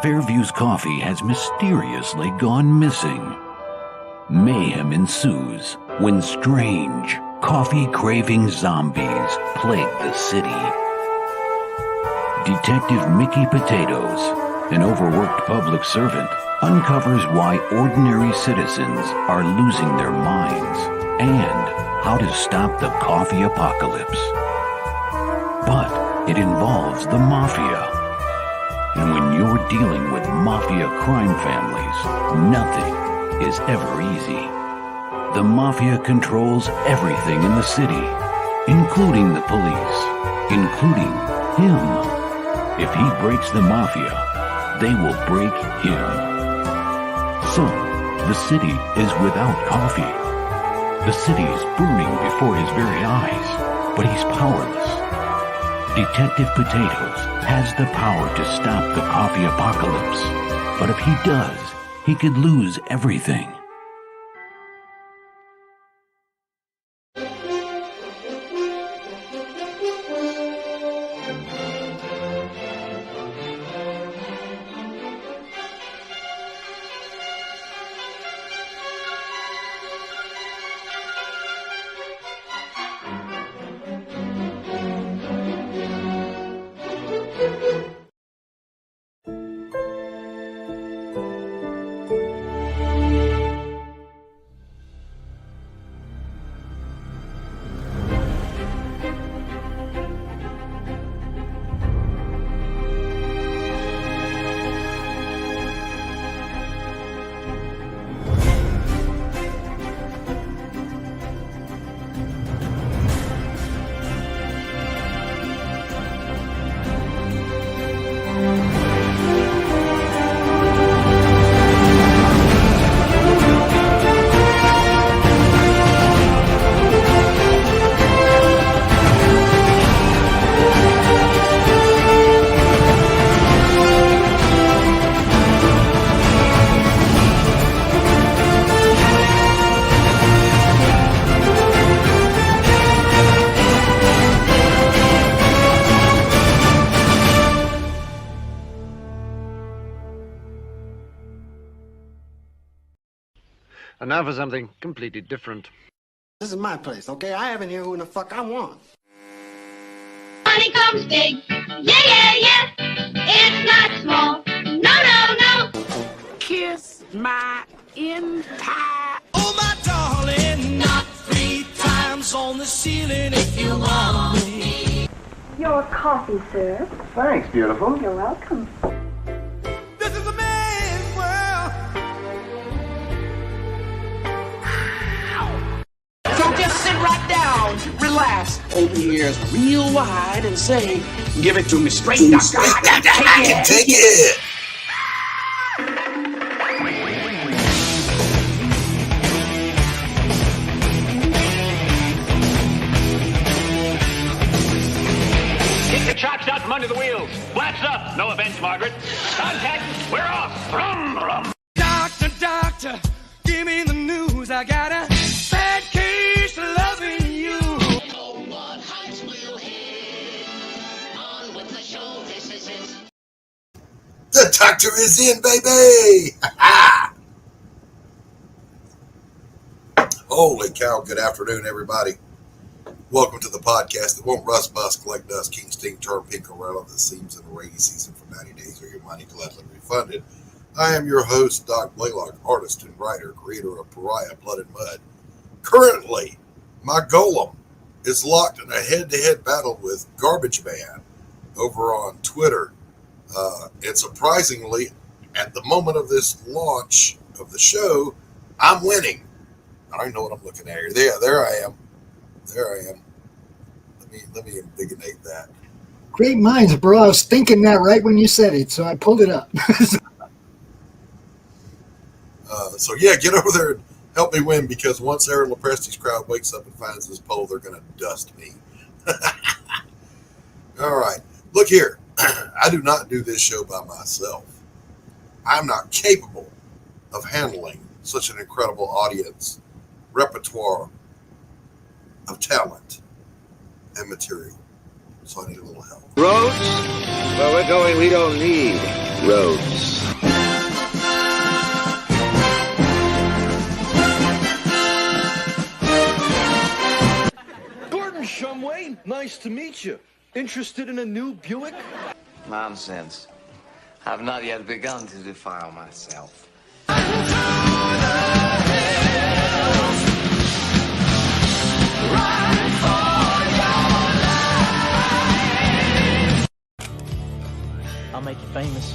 Fairview's coffee has mysteriously gone missing. Mayhem ensues when strange, coffee-craving zombies plague the city. Detective Mickey Potatoes, an overworked public servant, uncovers why ordinary citizens are losing their minds and how to stop the coffee apocalypse. But it involves the mafia. And when you're dealing with mafia crime families, nothing is ever easy. The mafia controls everything in the city, including the police, including him. If he breaks the mafia, they will break him. So, the city is without coffee. The city is burning before his very eyes, but he's powerless. Detective Potatoes has the power to stop the coffee apocalypse, but if he does, he could lose everything. And now for something completely different. This is my place, okay? I have in here who the fuck I want. Money comes big. Yeah, yeah, yeah. It's not small. No, no, no. Kiss my entire... Oh, my darling, knock 3 times on the ceiling if you want me. Your coffee, sir. Thanks, beautiful. You're welcome. This is a man's world. So just sit right down, relax, open your ears real wide and say, give it to me straight, doctor. I can take it. Kick the chops out from under the wheels. Flaps up. No offense, Margaret. Contact. We're off. Rum, rum. Doctor, doctor, give me the news. I got a bad case of loving you. Oh, what heights we'll hit. On with the show. This is it. The doctor is in, baby! Holy cow, good afternoon, everybody. Welcome to the podcast that won't rust, bust, collect dust, king, stink, turn pink, umbrella that seems in the rainy season for 90 days or your money gladly refunded. I am your host, Doc Blalock, artist and writer, creator of Pariah, Blood and Mud. Currently, my golem is locked in a head-to-head battle with Garbage Man over on Twitter. And surprisingly, at the moment of this launch of the show, I'm winning. I don't even know what I'm looking at here. There I am. Let me indignate that. Great minds, bro. I was thinking that right when you said it, so I pulled it up. So yeah, get over there and help me win, because once Aaron Lepresti's crowd wakes up and finds this poll, they're going to dust me. All right. Look here. I do not do this show by myself. I'm not capable of handling such an incredible audience, repertoire of talent and material. so I need a little help. Roads? Where we're going, we don't need roads. Gordon Shumway, nice to meet you. Interested in a new Buick? Nonsense. I've not yet begun to defile myself. I'll make you famous.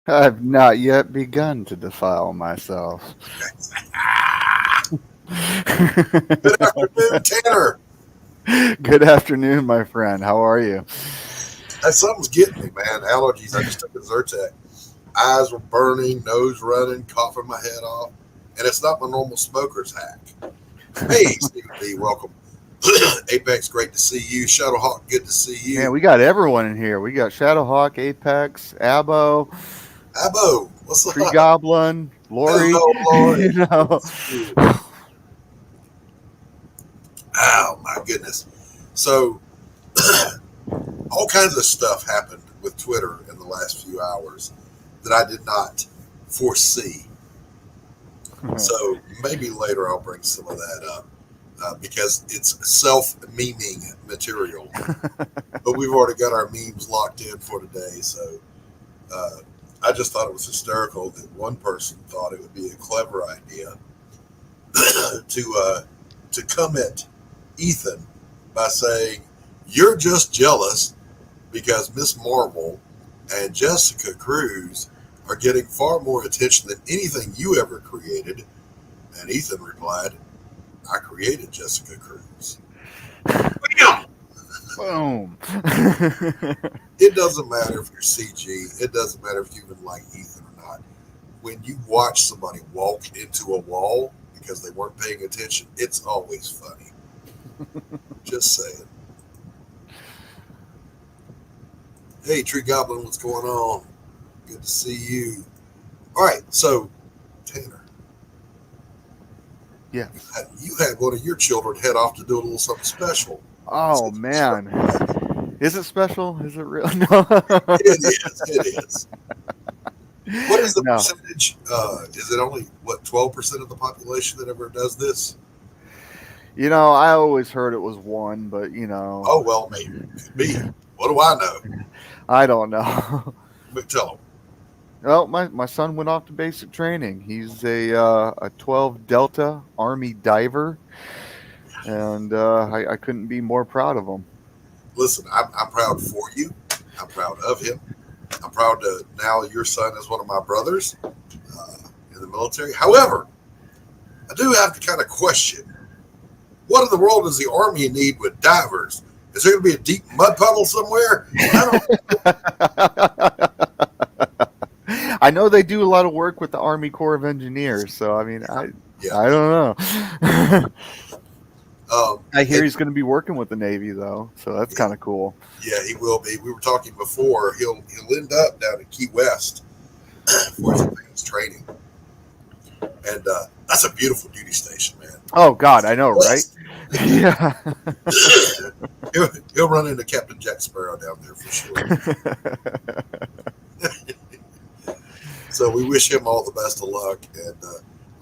I've not yet begun to defile myself. Good afternoon, Tanner. Good afternoon, my friend. How are you? Something's getting me, man. Allergies. I just took a Zyrtec. Eyes were burning, nose running, coughing my head off. And it's not my normal smoker's hack. Hey, Steve B, welcome. Apex, great to see you. Shadowhawk, good to see you. Man, we got everyone in here. We got Shadowhawk, Apex, Abo, what's up? Tree Goblin, Laurie. Hello, Laurie. You know. Oh, my goodness. So, all kinds of stuff happened with Twitter in the last few hours that I did not foresee. So, maybe later I'll bring some of that up. Because it's self-memeing material. But we've already got our memes locked in for today. So I just thought it was hysterical that one person thought it would be a clever idea to come at Ethan by saying, you're just jealous because Miss Marvel and Jessica Cruz are getting far more attention than anything you ever created. And Ethan replied, I created Jessica Cruz. Boom. It doesn't matter if you're CG. It doesn't matter if you even like Ethan or not. When you watch somebody walk into a wall because they weren't paying attention, it's always funny. Just saying. Hey, Tree Goblin, what's going on? Good to see you. All right, so, Tanner. Yeah. You had one of your children head off to do a little something special. Oh, man. Is it special? Is it real? No. It is. What is the percentage? Is it only, 12% of the population that ever does this? You know, I always heard it was one, but, you know. Oh, well, maybe. Could be. What do I know? I don't know. But tell him. Well, my son went off to basic training. He's a 12 Delta Army diver, and I couldn't be more proud of him. Listen, I'm proud for you. I'm proud of him. I'm proud to now your son is one of my brothers in the military. However, I do have to kind of question, what in the world does the Army need with divers? Is there going to be a deep mud puddle somewhere? I know they do a lot of work with the Army Corps of Engineers, so I mean, I don't know. I hear he's going to be working with the Navy though, so that's kind of cool. Yeah, he will be. We were talking before. He'll end up down in Key West for his advanced training, and that's a beautiful duty station, man. Oh God, I know, right? Yeah. he'll run into Captain Jack Sparrow down there for sure. So we wish him all the best of luck. And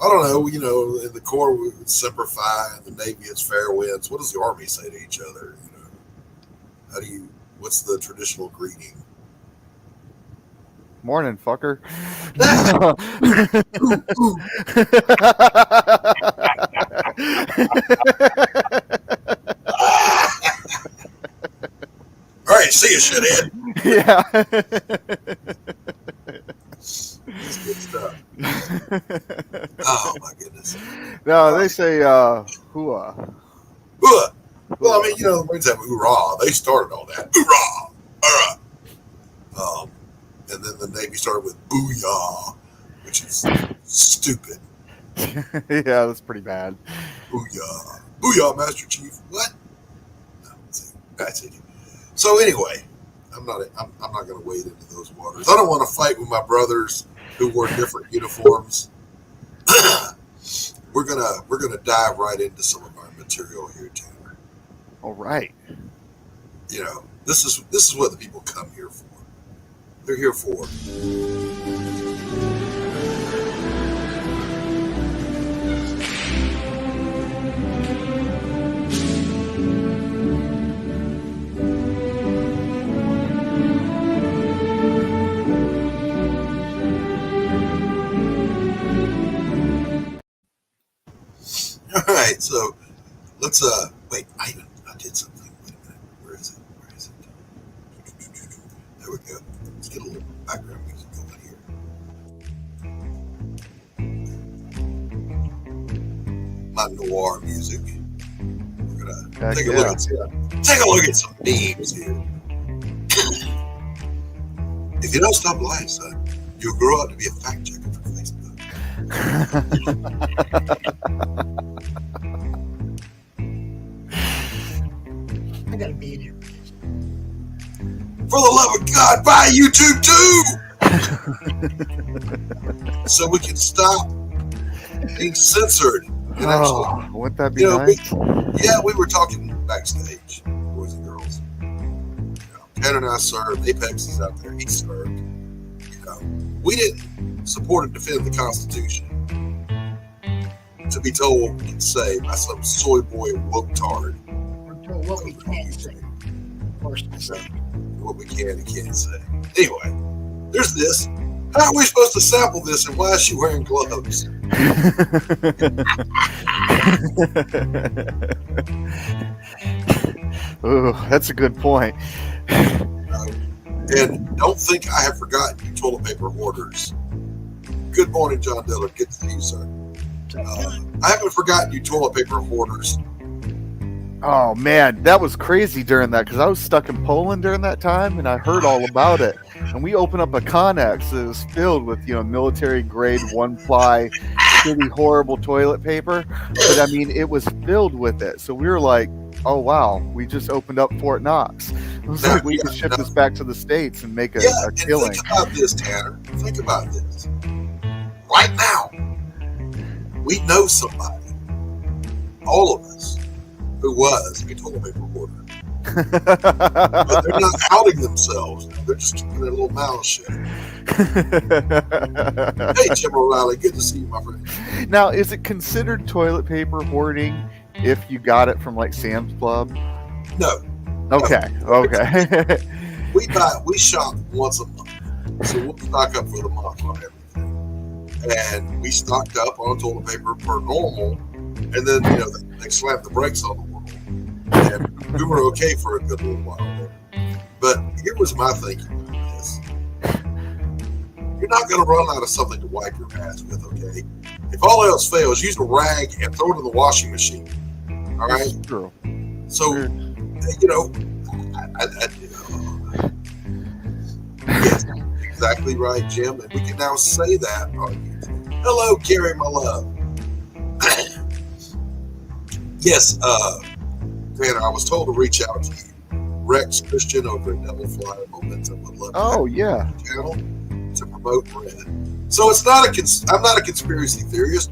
I don't know, you know, in the Corps, it's Semper Fi, and the Navy, it's fair winds. What does the Army say to each other? You know, what's the traditional greeting? Morning, fucker. All right, see you, shithead. Yeah. That's good stuff. Oh my goodness. No, they say hooah. Hooah. Well, I mean, you know, the Marines have hoorah. They started all that. Hoorah. Hoorah. And then the Navy started with booyah, which is stupid. Yeah, that's pretty bad. Booyah. Booyah, Master Chief. What? No, that's it. So anyway, I'm not going to wade into those waters. I don't want to fight with my brothers who wore different uniforms. We're gonna dive right into some of our material here, Tanner. All right. you know, this is what the people come here for. They're here for. All right, so let's wait. I did something. Wait a minute. Where is it? There we go. Let's get a little background music going here. My noir music. We're gonna take a look at some memes here. If you don't stop lying, son, you'll grow up to be a fact checker for Facebook. I gotta be in here. For the love of God, buy YouTube too, so we can stop being censored. And actually, wouldn't that be nice? We were talking backstage, boys and girls. Ken and I served. Apex is out there. He served. We didn't support and defend the Constitution to be told we can say by some soy boy woke-tard. We're told what we can say. What we can and can't say. Anyway, there's this. How are we supposed to sample this, and why is she wearing gloves? Ooh, that's a good point. And don't think I have forgotten you toilet paper hoarders. Good morning, John Diller. Good to see you, sir. I haven't forgotten you toilet paper hoarders. Oh man, that was crazy during that because I was stuck in Poland during that time and I heard all about it. And we opened up a Connex that was filled with, military grade 1-ply, pretty horrible toilet paper. But I mean, it was filled with it. So we were like, oh wow, we just opened up Fort Knox. It was like we could ship this back to the States and make a killing. Think about this, Tanner. Think about this. Right now, we know somebody, all of us, who was a toilet paper hoarder. But they're not outing themselves. They're just keeping their little mouths shut. Hey, Jim O'Reilly, good to see you, my friend. Now, is it considered toilet paper hoarding if you got it from like Sam's Club? No. Okay. No. Okay. We shop once a month, so we'll stock up for the month on everything. And we stocked up on toilet paper per normal, and then they slammed the brakes on the world, and we were okay for a good little while there. But here was my thinking about this: you're not going to run out of something to wipe your ass with, okay? If all else fails, use a rag and throw it in the washing machine. All right. That's true. So, yes, exactly right, Jim. And we can now say that on YouTube. Hello, Gary, my love. Yes, Tanner, I was told to reach out to you. Rex Christian over at Devil Flyer Momentum would love to have the channel to promote Red. So it's not I'm not a conspiracy theorist.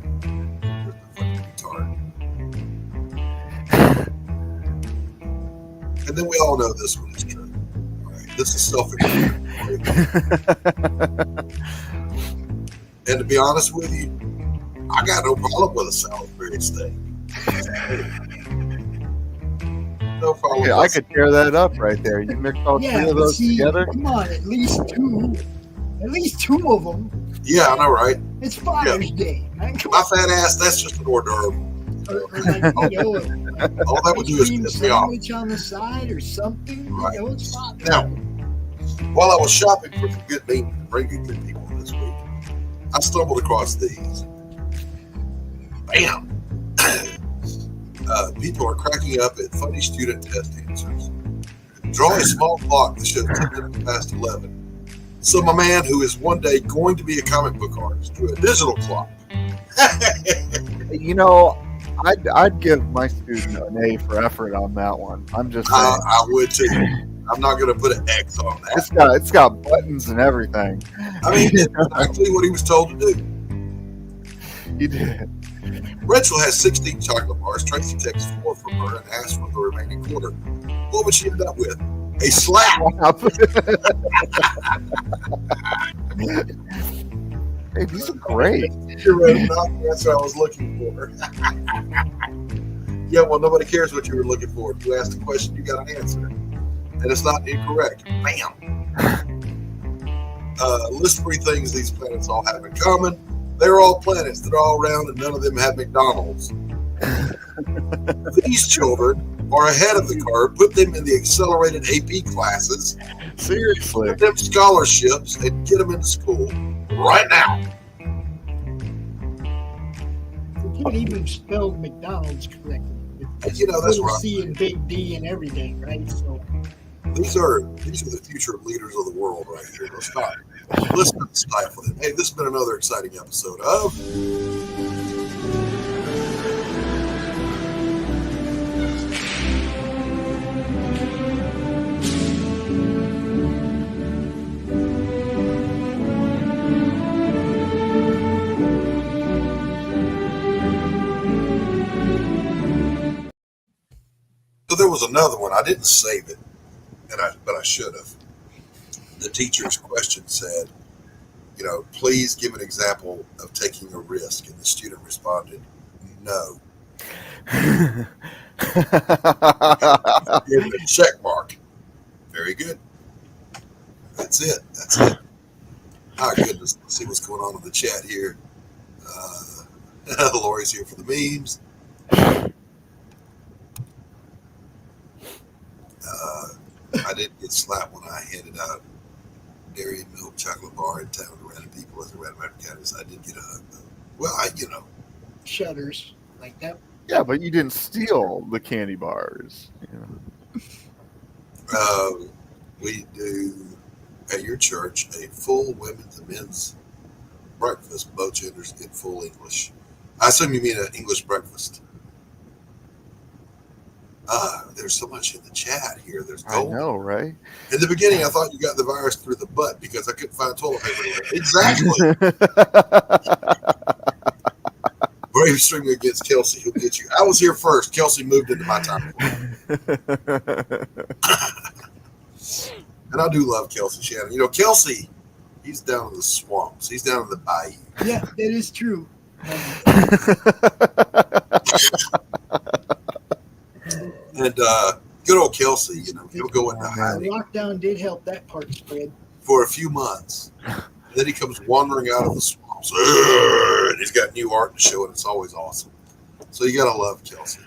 And then we all know this one is true. All right, this is self-explanatory. And to be honest with you, I got no problem with a Salisbury steak. No problem. Yeah, I could tear that up right there. You mix all three of those together. Come on, at least two of them. Yeah, I know, right? It's Father's Day. Man. My fat ass, that's just an hors d'oeuvre. All that would do is piss me off. Sandwich on the side or something. Right. It's fine. Now, while I was shopping for some good meat and bringing good people this week, I stumbled across these. Bam! People are cracking up at funny student test answers. Draw a small clock that shows 10 minutes past 11. So my man, who is one day going to be a comic book artist, drew a digital clock. I'd give my student an A for effort on that one. I'm just saying. I would too. I'm not going to put an X on that. It's got buttons and everything. I mean, it's actually what he was told to do. He did. Rachel has 16 chocolate bars. Tracy takes 4 from her and asks for the remaining quarter. What would she end up with? A slap. Hey, these are great. You're right. That's what I was looking for. Yeah, well, nobody cares what you were looking for. If you asked a question, you got an answer. And it's not incorrect. Bam. List 3 things these planets all have in common. They're all planets. They're all round, and none of them have McDonald's. These children are ahead of the curve. Put them in the accelerated AP classes. Seriously. Give them scholarships and get them into school right now. You can't even spell McDonald's correctly. You know, that's little right. C and big D and everything, right? So these are the future leaders of the world right here. Let's not stifle them. Hey, this has been another exciting episode of So there was another one. I didn't save it, but I should have. The teacher's question said, please give an example of taking a risk. And the student responded, no. Give it a check mark. Very good. That's it. Oh, goodness. Let's see what's going on in the chat here. Laurie's here for the memes. I didn't get slapped when I handed out dairy and milk chocolate bar in town to random people as a random Africanus. I did get a hug, though. Well, shudders like that. Yeah, but you didn't steal the candy bars. We do at your church a full women's and men's breakfast, both genders in full English. I assume you mean an English breakfast. There's so much in the chat here. There's gold. I know, right? In the beginning, I thought you got the virus through the butt because I couldn't find toilet paper anywhere. Exactly. Brave streaming against Kelsey. He'll get you. I was here first. Kelsey moved into my time. And I do love Kelsey Shannon. Kelsey, he's down in the swamps. He's down in the bayou. Yeah, that is true. And good old Kelsey, he'll go into hiding. The lockdown did help that part spread. For a few months. Then he comes wandering out of the swamps. And he's got new art to show, and it's always awesome. So you gotta love Kelsey.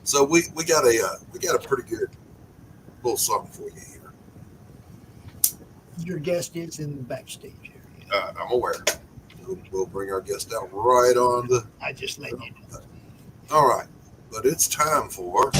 So we got a pretty good little song for you here. Your guest is in the backstage area. I'm aware. We'll bring our guest out right on the. I just let you know. All right. But it's time for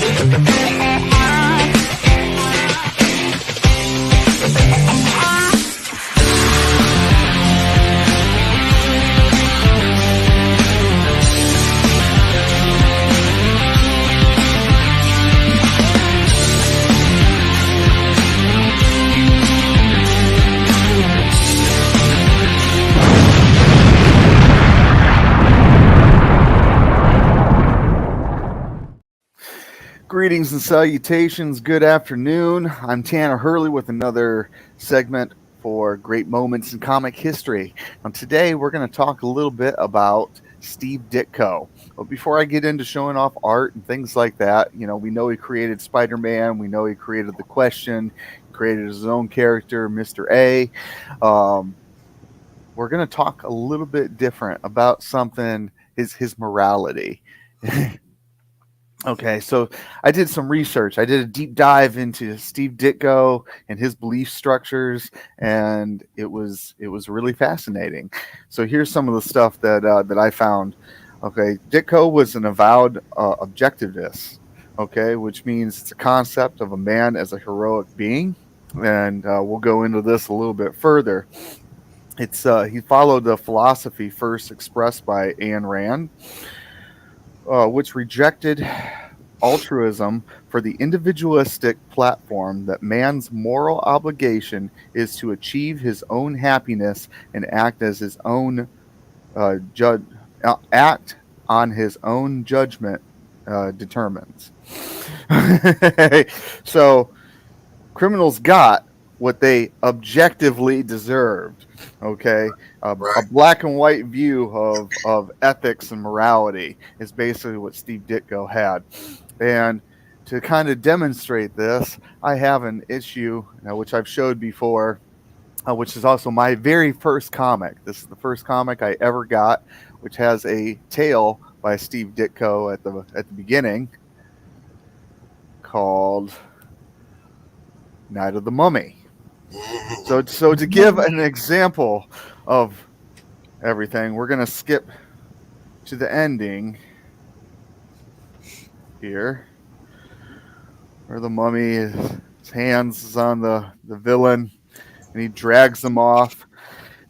Greetings and salutations. Good afternoon. I'm Tanner Hurley with another segment for Great Moments in Comic History. And today we're going to talk a little bit about Steve Ditko. But before I get into showing off art and things like that, we know he created Spider-Man. We know he created The Question, created his own character, Mr. A. We're going to talk a little bit different about something, his morality. Okay, so I did some research. I did a deep dive into Steve Ditko and his belief structures, and it was really fascinating. So here's some of the stuff that I found. Okay, Ditko was an avowed objectivist. Okay, which means it's a concept of a man as a heroic being, and we'll go into this a little bit further. It's he followed the philosophy first expressed by Ayn Rand, which rejected altruism for the individualistic platform that man's moral obligation is to achieve his own happiness and act as his own judge act on his own judgment determines. So criminals got what they objectively deserved. Okay, a black and white view of ethics and morality is basically what Steve Ditko had. And to kind of demonstrate this, I have an issue which I've showed before, which is also my very first comic. This is the first comic I ever got, which has a tale by Steve Ditko at the beginning called Night of the Mummy. So to give an example of everything, we're going to skip to the ending here, where the mummy, his hands is on the villain, and he drags them off.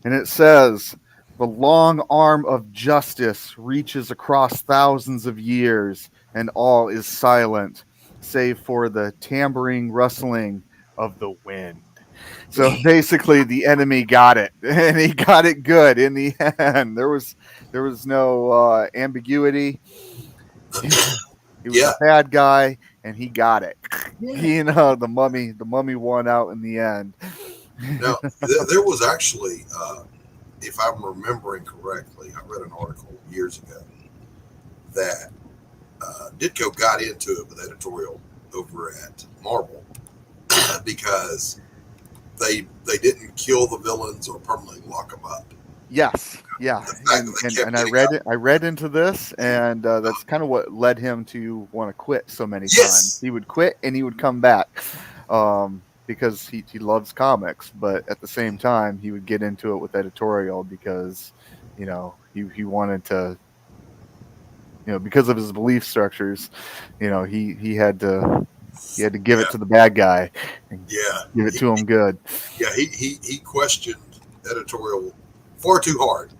And it says, the long arm of justice reaches across thousands of years, and all is silent, save for the tampering rustling of the wind. So basically, the enemy got it, and he got it good in the end. There was no ambiguity. He was a bad guy, and he got it. Yeah. The mummy won out in the end. Now, there was actually, if I'm remembering correctly, I read an article years ago that Ditko got into it with editorial over at Marvel because they didn't kill the villains or permanently lock them up. Yes, yeah, and I read into this, and that's kind of what led him to want to quit so many times. He would quit and he would come back because he loves comics, but at the same time he would get into it with editorial because he wanted to, because of his belief structures, he had to give it to the bad guy and give it to him good. Yeah, he questioned editorial far too hard.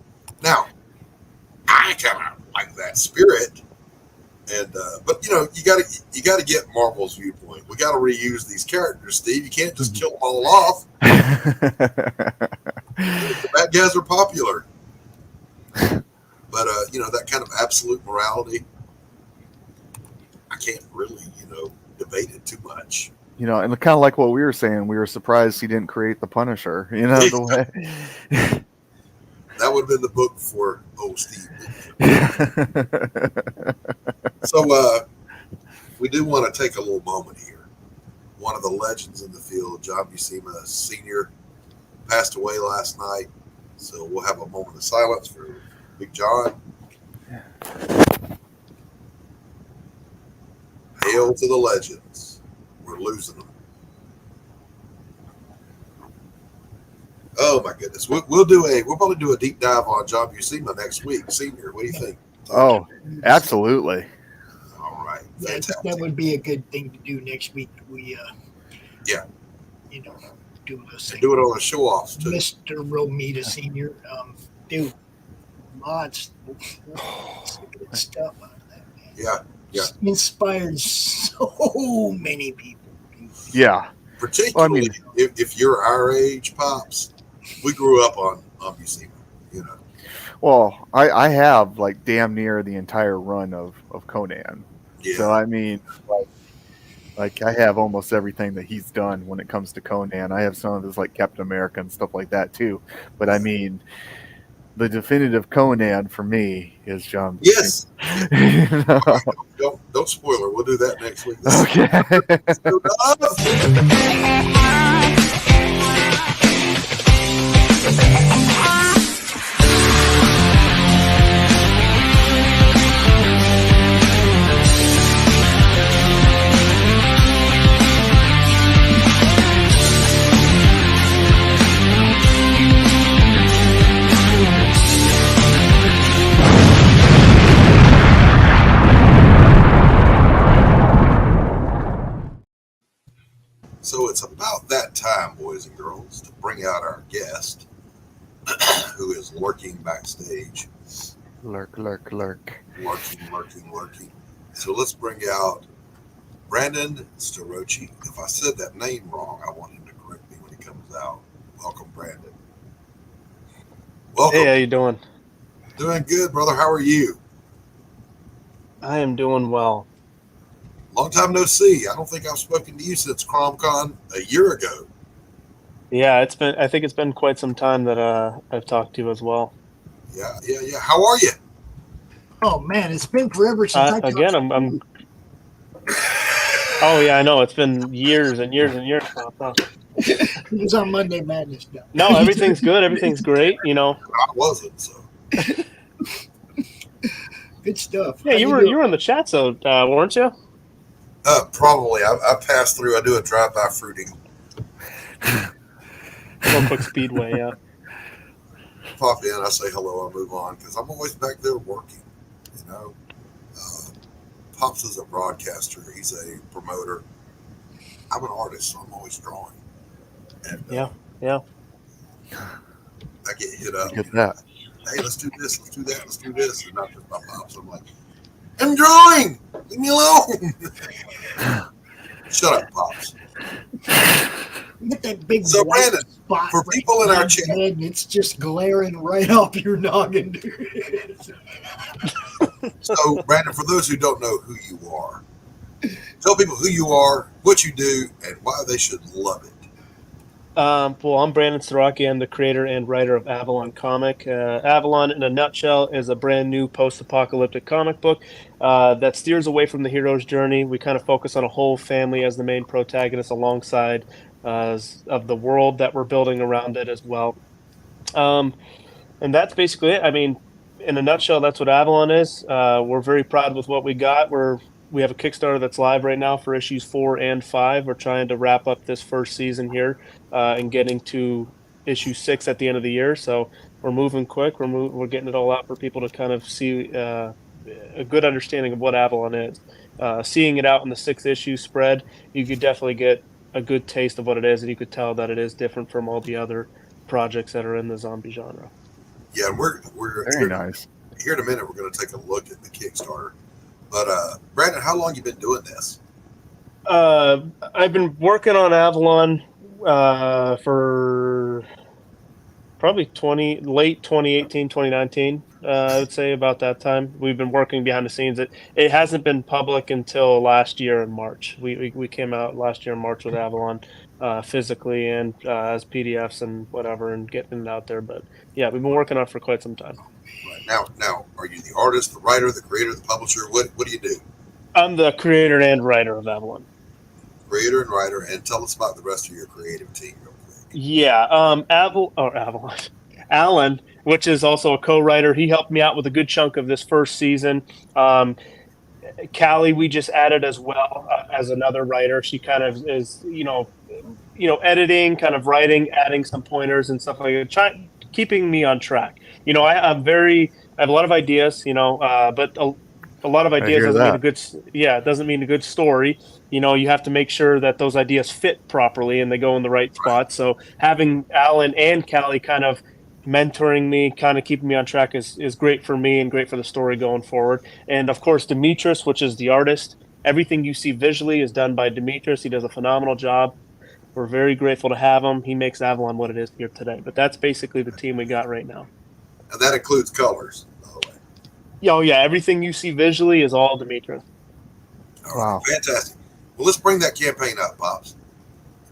Now, I kind of like that spirit, and but you got to get Marvel's viewpoint. We got to reuse these characters, Steve. You can't just kill them all off. The bad guys are popular, but that kind of absolute morality, I can't really debate it too much. And kind of like what we were saying, we were surprised he didn't create the Punisher. The way. That would have been the book for Steve. So we do want to take a little moment here. One of the legends in the field, John Buscema Sr., passed away last night. So we'll have a moment of silence for Big John. Hail to the legends. We're losing them. Oh my goodness. We'll probably do a deep dive on John Buscema next week. Senior, what do you think? Oh, absolutely. All right. That would be a good thing to do next week. We do it on a show off too. Mr. Romita Senior. Dude, lots of good stuff on that, man. Yeah. Inspired so many people. Yeah. Particularly if you're our age, Pops, we grew up on Buscema, Well, I have like damn near the entire run of Conan. Yeah. So I mean, like I have almost everything that he's done when it comes to Conan. I have some of his like Captain America and stuff like that too. But I mean, the definitive Conan for me is John Buscema. Yes. Don't spoil it. We'll do that next week. So it's about that time, boys and girls, to bring out our guest, who is lurking backstage. Lurk. Lurking. So let's bring out Brandon Starocci. If I said that name wrong, I want him to correct me when he comes out. Welcome, Brandon. Welcome. Hey, how you doing? Doing good, brother. How are you? I am doing well. Long time no see. I don't think I've spoken to you since CromCon a year ago. Yeah, I think it's been quite some time that I've talked to you as well. Yeah. How are you? Oh man, it's been forever since I again. I'm. Oh yeah, I know. It's been years and years and years. It was on Monday Madness. No, everything's good. Everything's great. You know. I wasn't so. Good stuff. Yeah, you were in the chat, so weren't you? Probably. I passed through. I do a drive-by fruiting. Real quick speedway, yeah. Pop in, I say hello, I move on because I'm always back there working. You know, Pops is a broadcaster. He's a promoter. I'm an artist, so I'm always drawing. And yeah. I get hit up. Get that. Hey, let's do this, let's do that, let's do this, and not just my Pops. I'm like, I'm drawing. Leave me alone. Shut up, Pops. With that big so white Brandon, spot for people in our chat, and it's just glaring right off your noggin. So Brandon, for those who don't know who you are, tell people who you are, what you do, and why they should love it. Well, I'm Brandon Starocci. I'm the creator and writer of Avalon Comic. Avalon, in a nutshell, is a brand new post-apocalyptic comic book that steers away from the hero's journey. We kind of focus on a whole family as the main protagonist alongside of the world that we're building around it as well. And that's basically it. I mean, in a nutshell, that's what Avalon is. We're very proud with what we got. We have a Kickstarter that's live right now for issues 4 and 5. We're trying to wrap up this first season here and getting to issue 6 at the end of the year. So we're moving quick. We're getting it all out for people to kind of see a good understanding of what Avalon is. Seeing it out in the 6th issue spread, you could definitely get a good taste of what it is, and you could tell that it is different from all the other projects that are in the zombie genre. Yeah, and we're very nice. Here in a minute, we're going to take a look at the Kickstarter. But Brandon, how long you been doing this? I've been working on Avalon for probably late 2018, 2019. I would say about that time. We've been working behind the scenes. It hasn't been public until last year in March. We came out last year in March with Avalon physically and as PDFs and whatever, and getting it out there. But yeah, we've been working on it for quite some time. Right. Now, are you the artist, the writer, the creator, the publisher? What do you do? I'm the creator and writer of Avalon. Creator and writer, and tell us about the rest of your creative team real quick. Yeah, Alan, which is also a co-writer, he helped me out with a good chunk of this first season. Callie, we just added as well as another writer. She kind of is, editing, kind of writing, adding some pointers and stuff like that, keeping me on track. I have a lot of ideas, but a lot of ideas doesn't mean a good story. You have to make sure that those ideas fit properly and they go in the right spot. So having Alan and Callie kind of mentoring me, kind of keeping me on track is great for me and great for the story going forward. And of course, Demetrius, which is the artist. Everything you see visually is done by Demetrius. He does a phenomenal job. We're very grateful to have him. He makes Avalon what it is here today. But that's basically the team we got right now. And that includes colors, by the way. Oh, yeah. Everything you see visually is all Demetrius. All right. Wow. Fantastic. Well, let's bring that campaign up, Pops.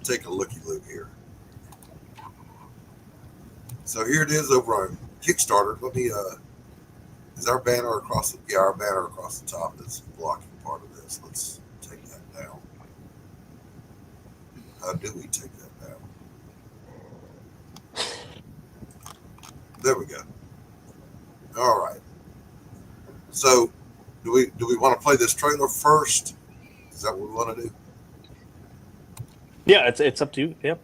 Take a looky-look here. So here it is over on Kickstarter. Let me, is our banner across the, our banner across the top that's blocking part of this. Let's take that down. How do we take that down? There we go. All right. So do we want to play this trailer first? Is that what we want to do? Yeah, it's up to you. Yep.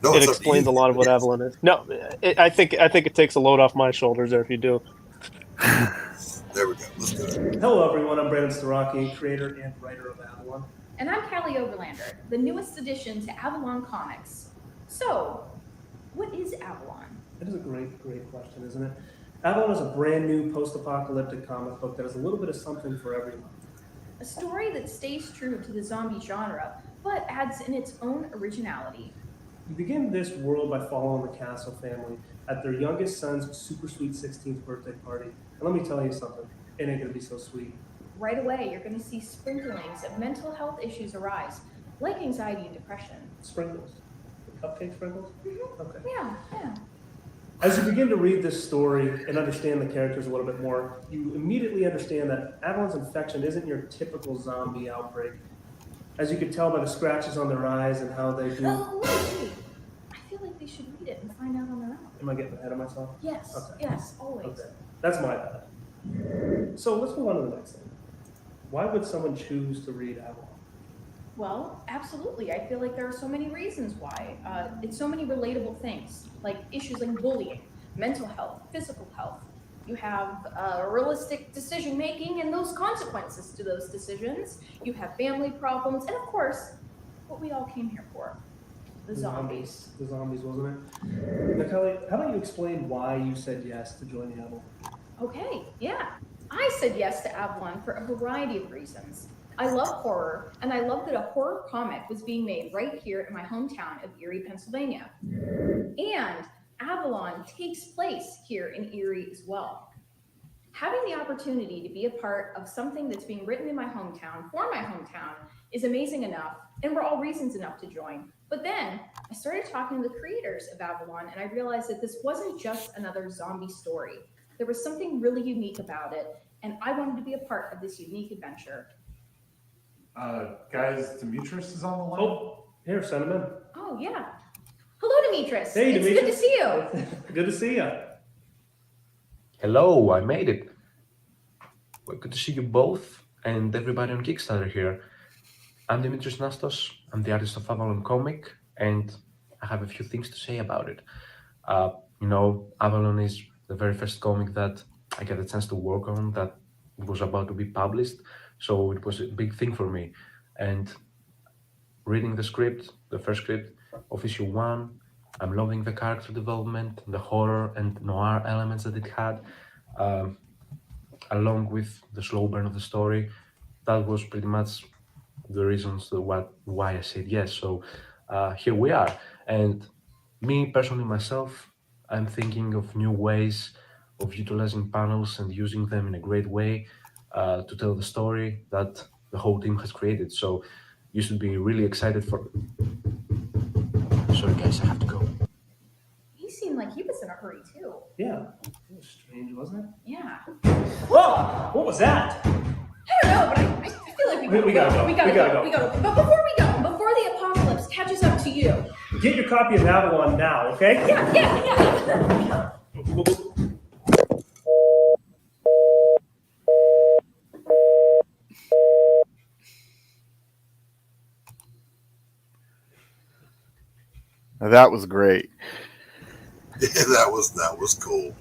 No, it explains a lot of what Avalon is. No, I think it takes a load off my shoulders there if you do. There we go. Let's do it. Hello, everyone. I'm Brandon Starocci, creator and writer of Avalon. And I'm Callie Overlander, the newest addition to Avalon Comics. So, what is Avalon? That is a great question, isn't it? Avalon is a brand new post-apocalyptic comic book that has a little bit of something for everyone. A story that stays true to the zombie genre, but adds in its own originality. You begin this world by following the Castle family at their youngest son's super sweet 16th birthday party. And let me tell you something, it ain't gonna be so sweet. Right away, you're going to see sprinklings of mental health issues arise, like anxiety and depression. Sprinkles? The cupcake sprinkles? Mm-hmm. Okay. Yeah. As you begin to read this story and understand the characters a little bit more, you immediately understand that Avalon's infection isn't your typical zombie outbreak. As you can tell by the scratches on their eyes and how they do... Oh, wait. I feel like they should read it and find out on their own. Am I getting ahead of myself? Yes, okay. yes, always. Okay, that's my bad. So let's move on to the next thing. Why would someone choose to read Avalon? Well, absolutely. I feel like there are so many reasons why. It's so many relatable things, like issues like bullying, mental health, physical health. You have realistic decision making and those consequences to those decisions. You have family problems, and of course, what we all came here for, the zombies. The zombies, wasn't it? Now, Kelly, how about you explain why you said yes to joining Avalon? Okay, yeah. I said yes to Avalon for a variety of reasons. I love horror, and I love that a horror comic was being made right here in my hometown of Erie, Pennsylvania. And Avalon takes place here in Erie as well. Having the opportunity to be a part of something that's being written in my hometown, for my hometown, is amazing enough, and were all reasons enough to join. But then, I started talking to the creators of Avalon, and I realized that this wasn't just another zombie story. There was something really unique about it, and I wanted to be a part of this unique adventure. Guys, Demetrius is on the line. Oh, here, send him in. Oh, yeah. Hello, Demetrius. Hey, it's Demetrius. good to see you. Good to see you. Hello, I made it. Well, good to see you both and everybody on Kickstarter here. I'm Demetrius Nastos. I'm the artist of Avalon comic, and I have a few things to say about it. Avalon is the very first comic that I got a chance to work on that was about to be published, so it was a big thing for me. And reading the script, the first script of issue 1, I'm loving the character development, the horror and noir elements that it had, along with the slow burn of the story. That was pretty much the reasons why I said yes. So here we are. And me personally, myself, I'm thinking of new ways of utilizing panels and using them in a great way to tell the story that the whole team has created. So you should be really excited for... Sorry guys, I have to go. He seemed like he was in a hurry too. Yeah, it was strange, wasn't it? Yeah. Whoa! What was that? I don't know, but I feel like We gotta go. We gotta go. But before we go, before the apocalypse catches up to you. Get your copy of Avalon now, okay? Yeah. That was great. Yeah, that was cool.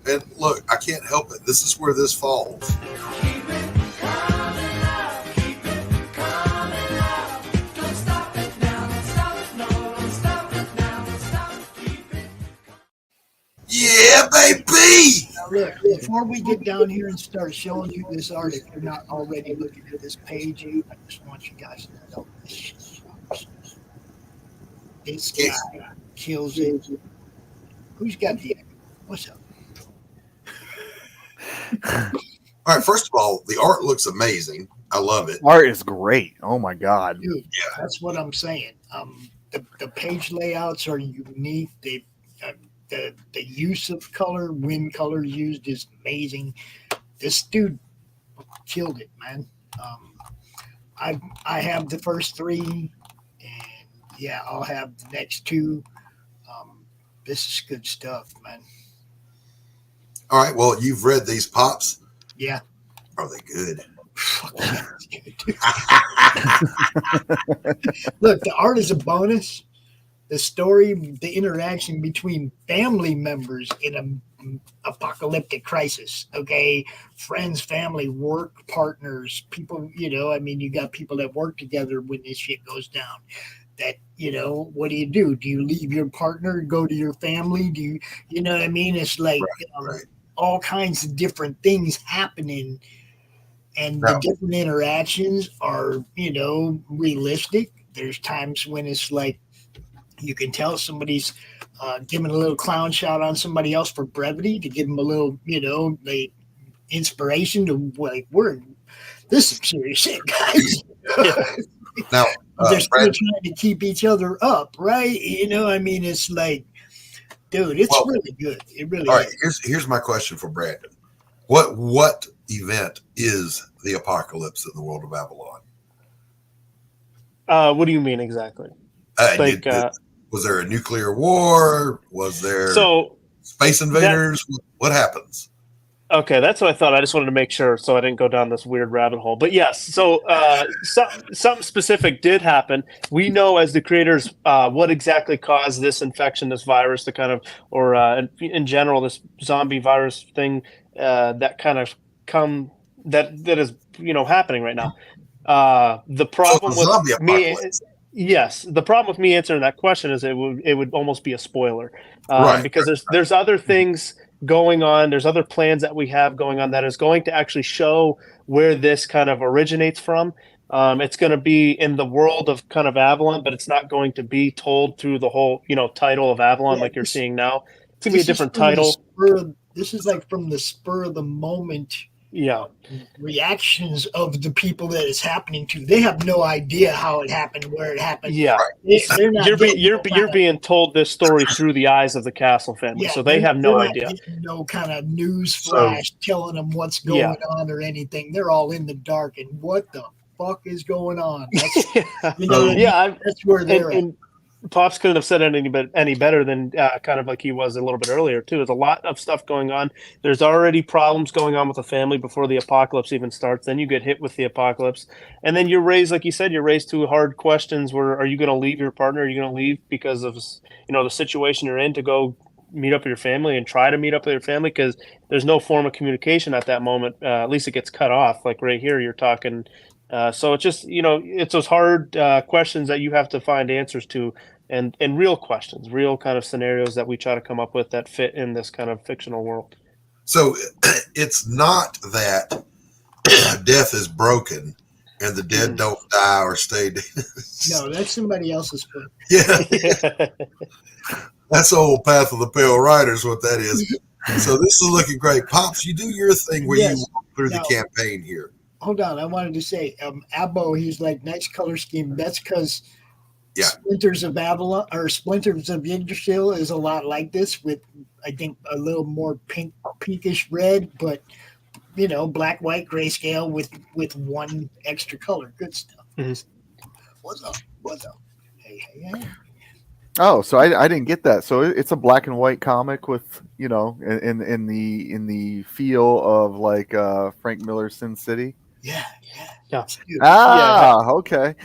And look, I can't help it. This is where this falls. Yeah, baby! Now look, before we get down here and start showing you this art, if you're not already looking at this page, I just want you guys to know this shit sucks. This guy kills it. Who's got the... What's up? All right, first of all, the art looks amazing. I love it. Art is great. Oh my god. Dude, yeah. That's what I'm saying. The page layouts are unique. The use of color, when color used, is amazing. This dude killed it, man. I have the first 3, and yeah, I'll have the next 2. This is good stuff, man. All right, well, you've read these pops. Yeah. Are they good? Look, the art is a bonus. The story, the interaction between family members in an apocalyptic crisis, okay? Friends, family, work partners, people, you got people that work together when this shit goes down. That, what do? Do you leave your partner, go to your family? Do you know what I mean? It's like all kinds of different things happening, and the different interactions are, realistic. There's times when it's like, You can tell somebody's giving a little clown shot on somebody else for brevity to give them a little, like inspiration to this is some serious shit, guys. Now they're still trying to keep each other up, right? It's like, dude, it's really good. It really all is. Right, here's my question for Brandon. What event is the apocalypse in the world of Avalon? What do you mean exactly? Was there a nuclear war? Was there space invaders? What happens? Okay, that's what I thought. I just wanted to make sure so I didn't go down this weird rabbit hole. But yes, so something specific did happen. We know as the creators what exactly caused this infection, this virus, to kind of, or in general, this zombie virus thing that kind of that is happening right now. The problem with me. Yes, the problem with me answering that question is it would almost be a spoiler, because there's other things going on. There's other plans that we have going on that is going to actually show where this kind of originates from. It's going to be in the world of kind of Avalon, but it's not going to be told through the whole title of Avalon like you're seeing now. It's going to be a different title. This is like from the spur of the moment. Yeah, reactions of the people that it's happening to. They have no idea how it happened, where it happened. Yeah, they're not you're being told this story through the eyes of the Castle family, so they have no idea. No kind of news flash telling them what's going on or anything. They're all in the dark. And what the fuck is going on? That's, that's where they're at. Pops couldn't have said it any better than kind of like he was a little bit earlier too. There's a lot of stuff going on. There's already problems going on with the family before the apocalypse even starts. Then you get hit with the apocalypse, and then you're raised, like you said, you're raised to hard questions. Where are you going to leave your partner? Are you going to leave because of the situation you're in to go meet up with your family and try to meet up with your family? Because there's no form of communication at that moment. At least it gets cut off. Like right here, you're talking. So it's just, it's those hard questions that you have to find answers to, and real questions, real kind of scenarios that we try to come up with that fit in this kind of fictional world. So it's not that death is broken and the dead don't die or stay dead. No, that's somebody else's book. Yeah. That's old Path of the Pale Riders, what that is. So this is looking great. Pops, you do your thing where you walk through the campaign here. Hold on, I wanted to say, Abo, he's like, nice color scheme. That's because Splinters of Avalon or Splinters of Yggdrasil is a lot like this, with I think a little more pinkish red, but black, white, grayscale with one extra color. Good stuff. Mm-hmm. What's up? Hey. Oh, so I didn't get that. So it's a black and white comic with in the feel of like Frank Miller's Sin City. Yeah. Okay.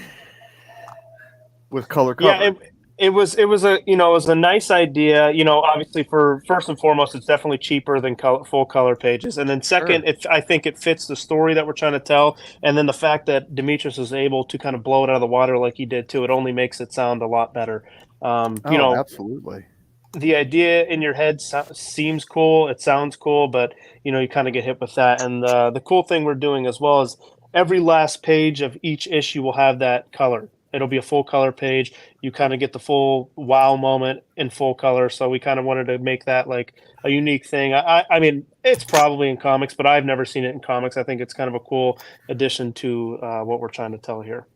With color cover. Yeah, it was a nice idea. Obviously, for first and foremost, it's definitely cheaper than full color pages, and then second, I think it fits the story that we're trying to tell, and then the fact that Demetrius was able to kind of blow it out of the water like he did too, it only makes it sound a lot better. Absolutely. The idea in your head seems cool. It sounds cool, but you kind of get hit with that. And the cool thing we're doing as well is every last page of each issue will have that color. It'll be a full color page. You kind of get the full wow moment in full color. So we kind of wanted to make that like a unique thing. I mean, it's probably in comics, but I've never seen it in comics. I think it's kind of a cool addition to what we're trying to tell here.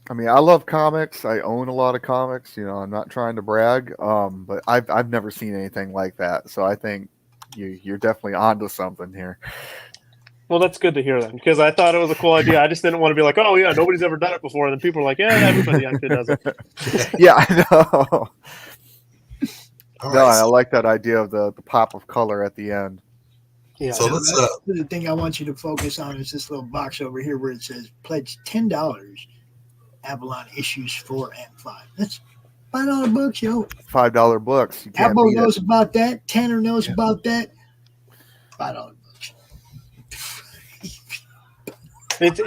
I mean, I love comics. I own a lot of comics. I'm not trying to brag, but I've never seen anything like that. So I think you're definitely onto something here. Well, that's good to hear then, because I thought it was a cool idea. I just didn't want to be like, oh yeah, nobody's ever done it before. And then people are like, yeah, everybody actually does it. Yeah, I know. I like that idea of the pop of color at the end. Yeah. So the thing I want you to focus on is this little box over here where it says pledge $10. Avalon issues 4 and 5. That's $5 books, yo. $5 books. Abo knows about that. Tanner knows about that. $5 books.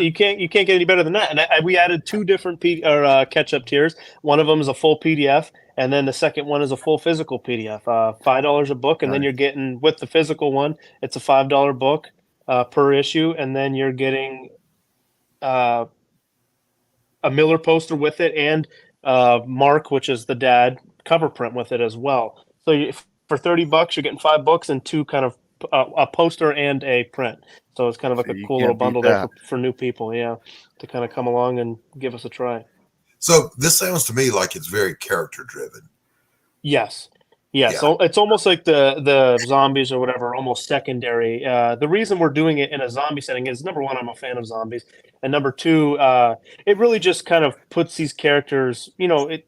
You can't get any better than that. And we added 2 different catch-up tiers. One of them is a full PDF, and then the second one is a full physical PDF. $5 a book, and then you're getting with the physical one, it's a $5 book per issue, and then you're getting a Miller poster with it, and Mark, which is the dad, cover print with it as well. So for $30, you're getting 5 books and 2 kind of a poster and a print. So it's kind of like a cool little bundle there for new people, to kind of come along and give us a try. So this sounds to me like it's very character driven. Yes. So it's almost like the zombies or whatever are almost secondary. The reason we're doing it in a zombie setting is, number one, I'm a fan of zombies, and number two, it really just kind of puts these characters,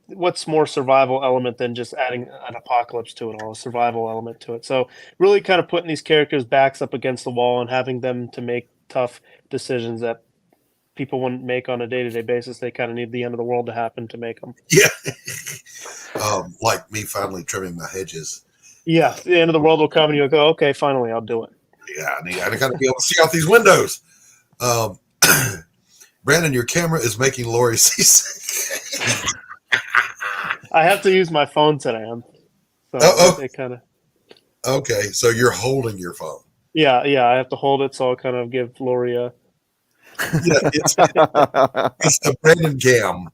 what's more survival element than just adding an apocalypse to it all, a survival element to it. So really kind of putting these characters' backs up against the wall and having them to make tough decisions that people wouldn't make on a day-to-day basis. They kind of need the end of the world to happen to make them. Yeah. Like me finally trimming my hedges. Yeah, the end of the world will come and you'll go, okay, finally, I'll do it. Yeah, I got to be able to see out these windows. Brandon, your camera is making Laurie seasick. I have to use my phone today. Okay, so you're holding your phone. Yeah, I have to hold it, so I'll kind of give Laurie a... Yeah, it's the Brandon cam.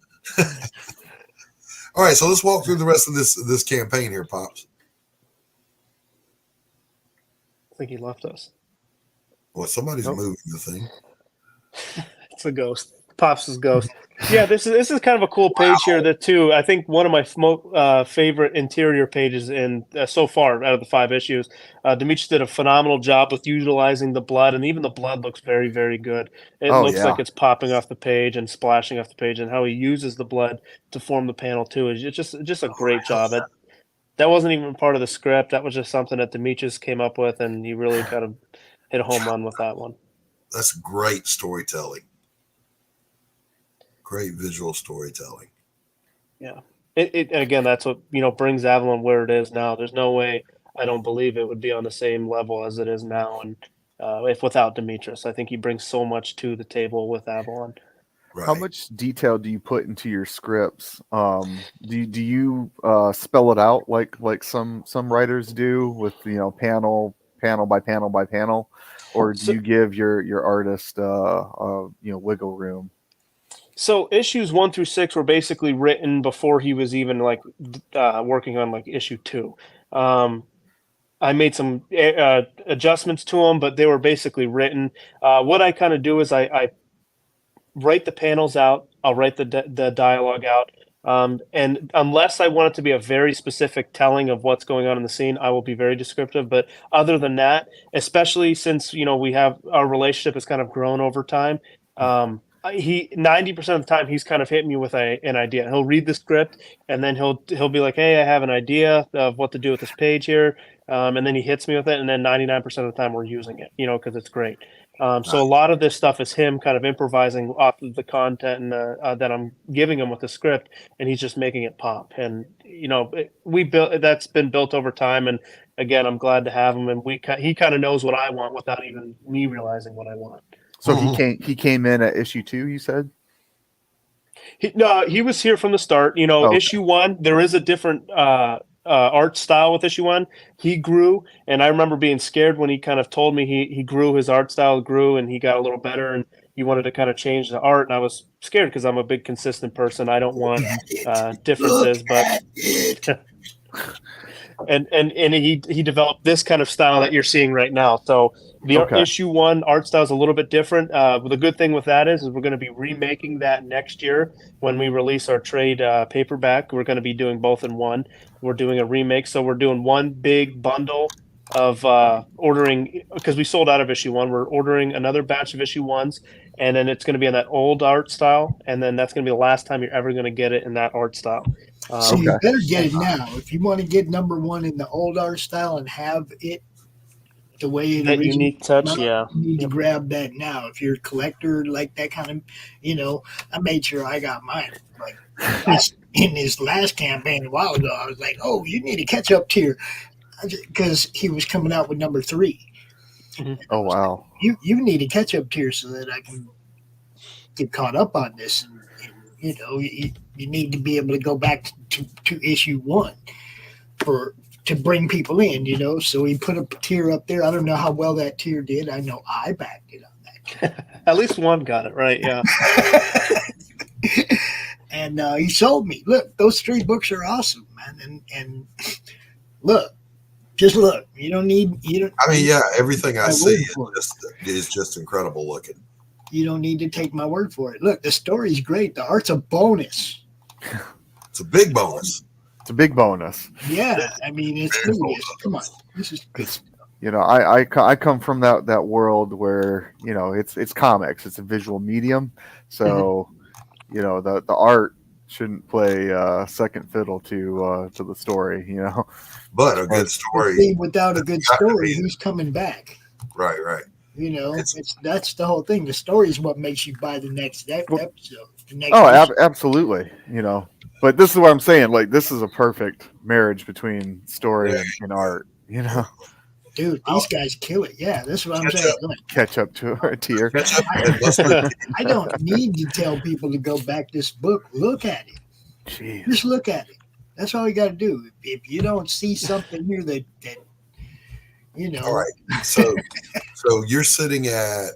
All right, so let's walk through the rest of this campaign here, Pops. I think he left us. Well, somebody's moving the thing. It's a ghost. Pops' ghost. Yeah, this is kind of a cool page here that too. I think one of my favorite interior pages in so far out of the 5 issues. Demetrius did a phenomenal job with utilizing the blood, and even the blood looks very, very good. It looks like it's popping off the page and splashing off the page, and how he uses the blood to form the panel too is just a great job. That wasn't even part of the script. That was just something that Demetrius came up with, and he really kind of hit a home run with that one. That's great storytelling. Great visual storytelling. Yeah. It again, that's what, brings Avalon where it is now. There's no way, I don't believe it would be on the same level as it is now. And if without Demetrius, I think he brings so much to the table with Avalon. Right. How much detail do you put into your scripts? Do you spell it out like some writers do with, panel by panel by panel, or do you give your artist wiggle room? So issues 1 through 6 were basically written before he was even working on issue 2. I made some adjustments to them, but they were basically written. What I kind of do is I write the panels out. I'll write the dialogue out. And unless I want it to be a very specific telling of what's going on in the scene, I will be very descriptive. But other than that, especially since, we have our relationship has kind of grown over time, 90% of the time he's kind of hitting me with an idea. He'll read the script and then he'll be like, hey, I have an idea of what to do with this page here. And then he hits me with it. And then 99% of the time we're using it, because it's great. So a lot of this stuff is him kind of improvising off of the content and that I'm giving him with the script, and he's just making it pop. And, that's been built over time. And again, I'm glad to have him. And he kind of knows what I want without even me realizing what I want. So he came in at issue 2, you said? He was here from the start. Okay. Issue 1, there is a different art style with issue 1. He grew, and I remember being scared when he kind of told me he grew, his art style grew, and he got a little better, and he wanted to kind of change the art, and I was scared because I'm a big consistent person. I don't want differences, but and he developed this kind of style that you're seeing right now. So the issue 1 art style is a little bit different. The good thing with that is we're going to be remaking that next year when we release our trade paperback. We're going to be doing both in one. We're doing a remake, so we're doing one big bundle of ordering, because we sold out of issue 1. We're ordering another batch of issue 1s, and then it's going to be in that old art style, and then that's going to be the last time you're ever going to get it in that art style. So you better get it now. If you want to get number 1 in the old art style and have it the way it that unique touch, you need to grab that now. If you're a collector, like that kind of, I made sure I got mine. Like in his last campaign a while ago, I was like, oh, you need a catch-up tier, because he was coming out with number 3. Mm-hmm. Oh, wow. You need a catch-up tier so that I can get caught up on this. And you need to be able to go back to issue 1 to bring people in, so he put a tier up there. I don't know how well that tier did. I know I backed it on that. At least one got it right, yeah. And he sold me. Look, those 3 books are awesome, man. And look, just look. You don't need. Everything I see is just incredible looking. You don't need to take my word for it. Look, the story's great. The art's a bonus. It's a big bonus. It's a big bonus. Yeah, I mean, it's come on. This is good. I come from that world where it's comics. It's a visual medium, so the art shouldn't play second fiddle to the story. But a good story. Without a good story, who's coming back? Right. That's the whole thing. The story is what makes you buy the next episode. Absolutely. But this is what I'm saying. Like, this is a perfect marriage between story and art. Dude, these guys kill it. Yeah, that's what I'm saying. Catch up to a tier. I don't need to tell people to go back this book. Look at it. Jeez. Just look at it. That's all you got to do. If you don't see something here that All right. So you're sitting at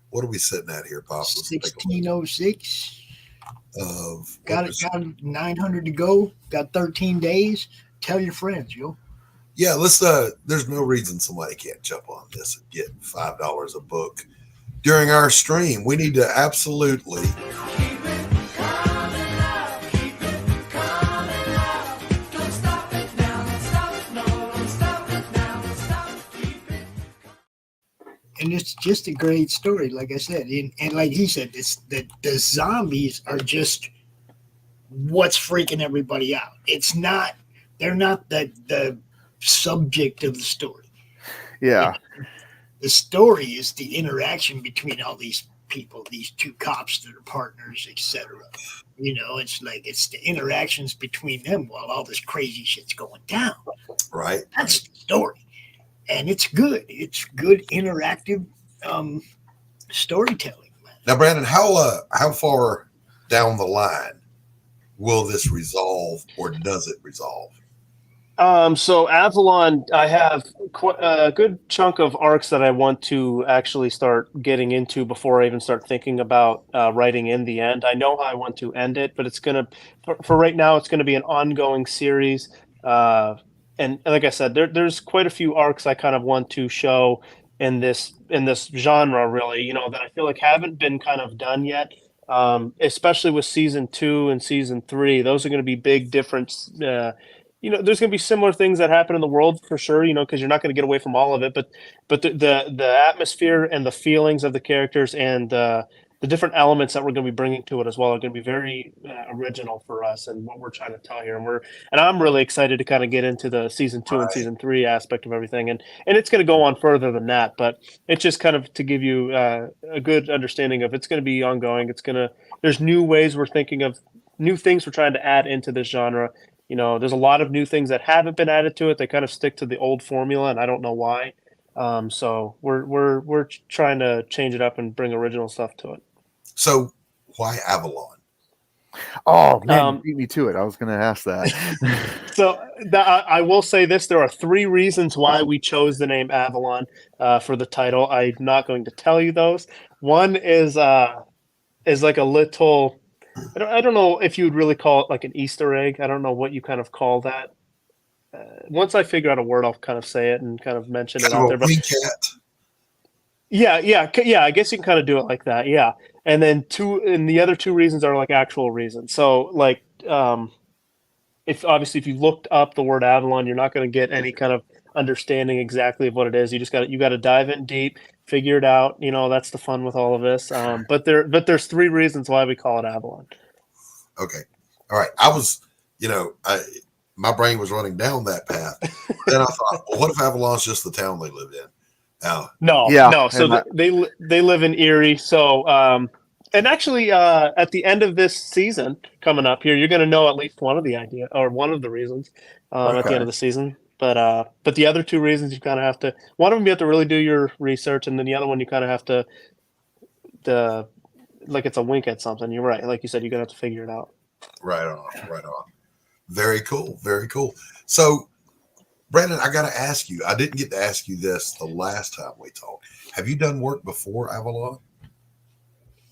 what are we sitting at here, Pop? 1606. Got 900 to go. Got 13 days. Tell your friends, yo. Yeah, let's. There's no reason somebody can't jump on this and get $5 a book during our stream. We need to absolutely. And it's just a great story, like I said. And like he said, the zombies are just what's freaking everybody out. They're not the subject of the story. Yeah. The story is the interaction between all these people, these 2 cops that are partners, etc. It's the interactions between them while all this crazy shit's going down. Right. That's the story. And it's good. It's good interactive storytelling. Man. Now, Brandon, how far down the line will this resolve, or does it resolve? So Avalon, I have a good chunk of arcs that I want to actually start getting into before I even start thinking about writing in the end. I know how I want to end it, but it's gonna for right now. It's gonna be an ongoing series. And like I said, there's quite a few arcs I kind of want to show in this genre, really, that I feel like haven't been kind of done yet, especially with season 2 and season 3. Those are going to be big difference. There's going to be similar things that happen in the world for sure, because you're not going to get away from all of it. But the atmosphere and the feelings of the characters and the different elements that we're going to be bringing to it as well are going to be very original for us and what we're trying to tell here. And I'm really excited to kind of get into the season 2 and season 3 aspect of everything. And it's going to go on further than that, but it's just kind of to give you a good understanding of it's going to be ongoing. There's new ways we're thinking of, new things we're trying to add into this genre. There's a lot of new things that haven't been added to it. They kind of stick to the old formula, and I don't know why. So we're trying to change it up and bring original stuff to it. So why Avalon? Oh man, you beat me to it. I was going to ask that. So I will say this: there are 3 reasons why we chose the name Avalon for the title. I'm not going to tell you those. One is like a little. I don't know if you would really call it like an Easter egg. I don't know what you kind of call that. Once I figure out a word, I'll kind of say it and kind of mention it out there. But yeah. I guess you can kind of do it like that. Yeah. And then the other 2 reasons are like actual reasons. So like, if you looked up the word Avalon, you're not going to get any kind of understanding exactly of what it is. You got to dive in deep, figure it out. That's the fun with all of this. But there's 3 reasons why we call it Avalon. Okay. All right. I was, my brain was running down that path. Then I thought, well, what if Avalon's just the town they live in? No. So they live in Erie. So, and actually, at the end of this season coming up here, you're going to know at least one of the idea or one of the reasons at the end of the season. But the other 2 reasons you kind of have to. One of them you have to really do your research, and then the other one you kind of have to like it's a wink at something. You're right, like you said, you're gonna have to figure it out. Right on. Very cool. So, Brandon, I got to ask you. I didn't get to ask you this the last time we talked. Have you done work before Avalon?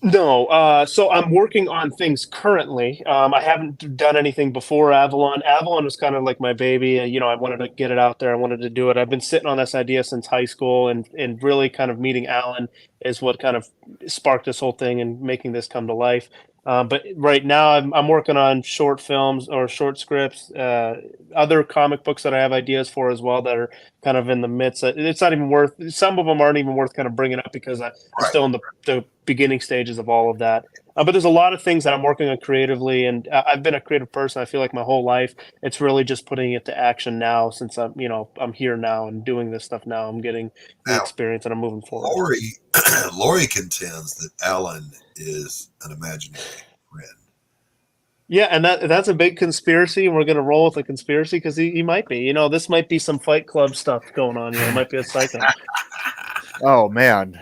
No, so I'm working on things currently. I haven't done anything before Avalon. Avalon was kind of like my baby. I wanted to get it out there. I wanted to do it. I've been sitting on this idea since high school, and really kind of meeting Alan is what kind of sparked this whole thing and making this come to life. But right now, I'm working on short films or short scripts, other comic books that I have ideas for as well that are kind of in the midst. It's not even worth. Some of them aren't even worth kind of bringing up because I'm still in the beginning stages of all of that. But there's a lot of things that I'm working on creatively, and I've been a creative person. I feel like my whole life. It's really just putting it to action now, since I'm here now and doing this stuff now. I'm getting the experience and I'm moving forward. Laurie contends that Alan is an imaginary friend. Yeah, and that's a big conspiracy, and we're going to roll with a conspiracy because he might be. This might be some Fight Club stuff going on. It might be a psycho. Oh man,